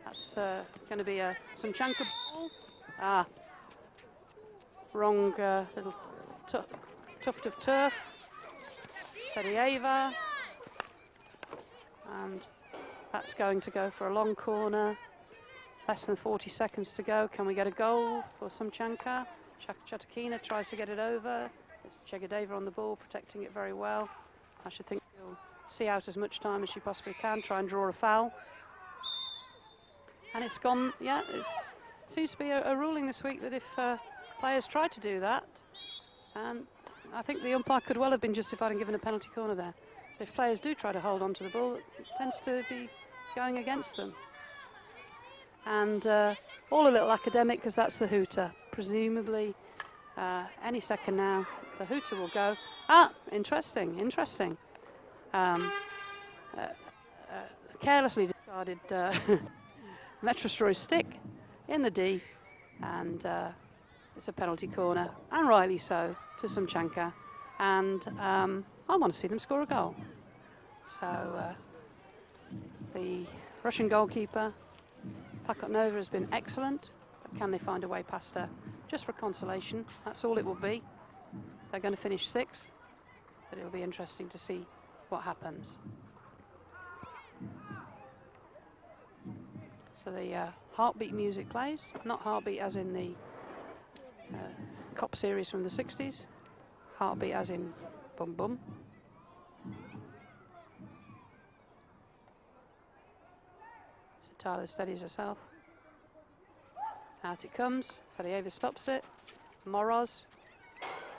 That's going to be a Sumchanka ball. Ah, wrong little tuft of turf. Fedoyeva. And that's going to go for a long corner. Less than 40 seconds to go. Can we get a goal for Sumchanka? Shatukina tries to get it over. It's Chegadeva on the ball, protecting it very well. I should think she'll see out as much time as she possibly can, try and draw a foul. And it's gone, yeah, it seems to be a ruling this week that if players try to do that, and I think the umpire could well have been justified in giving a penalty corner there. If players do try to hold on to the ball, it tends to be going against them. And all a little academic, because that's the hooter. Presumably, any second now, the hooter will go. Ah, interesting. carelessly discarded Metrostroy stick in the D, and it's a penalty corner, and rightly so, to Sumchanka, and I want to see them score a goal. So the Russian goalkeeper, Pakotnova, has been excellent, but can they find a way past her? Just for consolation, that's all it will be. They're going to finish 6th, but it'll be interesting to see what happens. So the heartbeat music plays, not heartbeat as in the cop series from the 60s, heartbeat as in bum bum. So Tyler steadies herself. Out it comes, Felieva stops it, Moroz.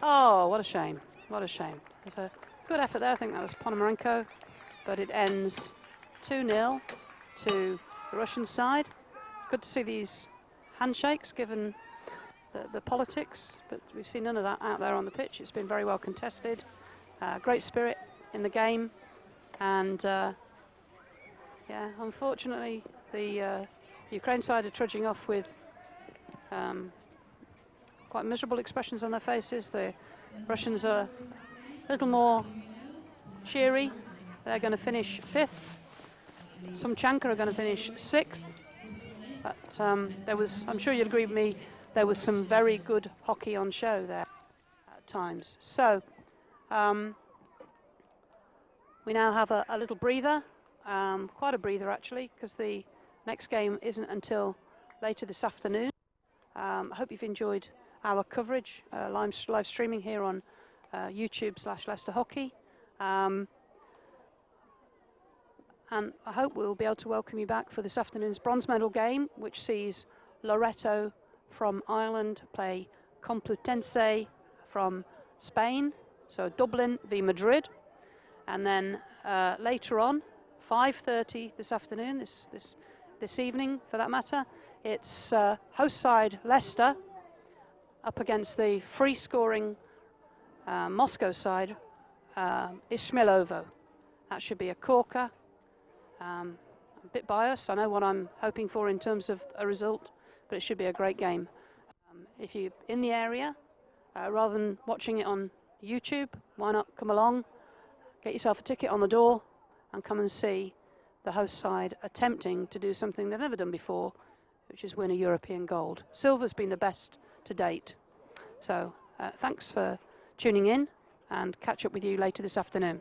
Oh, what a shame, what a shame. There's a good effort there, I think that was Ponomarenko, but it ends 2-0 to the Russian side. Good to see these handshakes given the politics, but we've seen none of that out there on the pitch. It's been very well contested, great spirit in the game, and yeah, unfortunately the Ukraine side are trudging off with quite miserable expressions on their faces. The Russians are a little more cheery. They're going to finish 5th. Sumchanka are going to finish 6th. But there was, I'm sure you'll agree with me, there was some very good hockey on show there at times. So we now have a little breather, quite a breather actually, because the next game isn't until later this afternoon. I hope you've enjoyed our coverage, live streaming here on YouTube/Leicester Hockey. And I hope we'll be able to welcome you back for this afternoon's bronze medal game, which sees Loreto from Ireland play Complutense from Spain, so Dublin v Madrid. And then later on, 5:30 this afternoon, this evening for that matter, it's host side Leicester up against the free-scoring Moscow side, Ismailovo. That should be a corker. I'm a bit biased, I know what I'm hoping for in terms of a result, but it should be a great game. If you're in the area, rather than watching it on YouTube, why not come along, get yourself a ticket on the door and come and see the host side attempting to do something they've never done before, which is win a European gold. Silver's been the best to date. So thanks for tuning in, and catch up with you later this afternoon.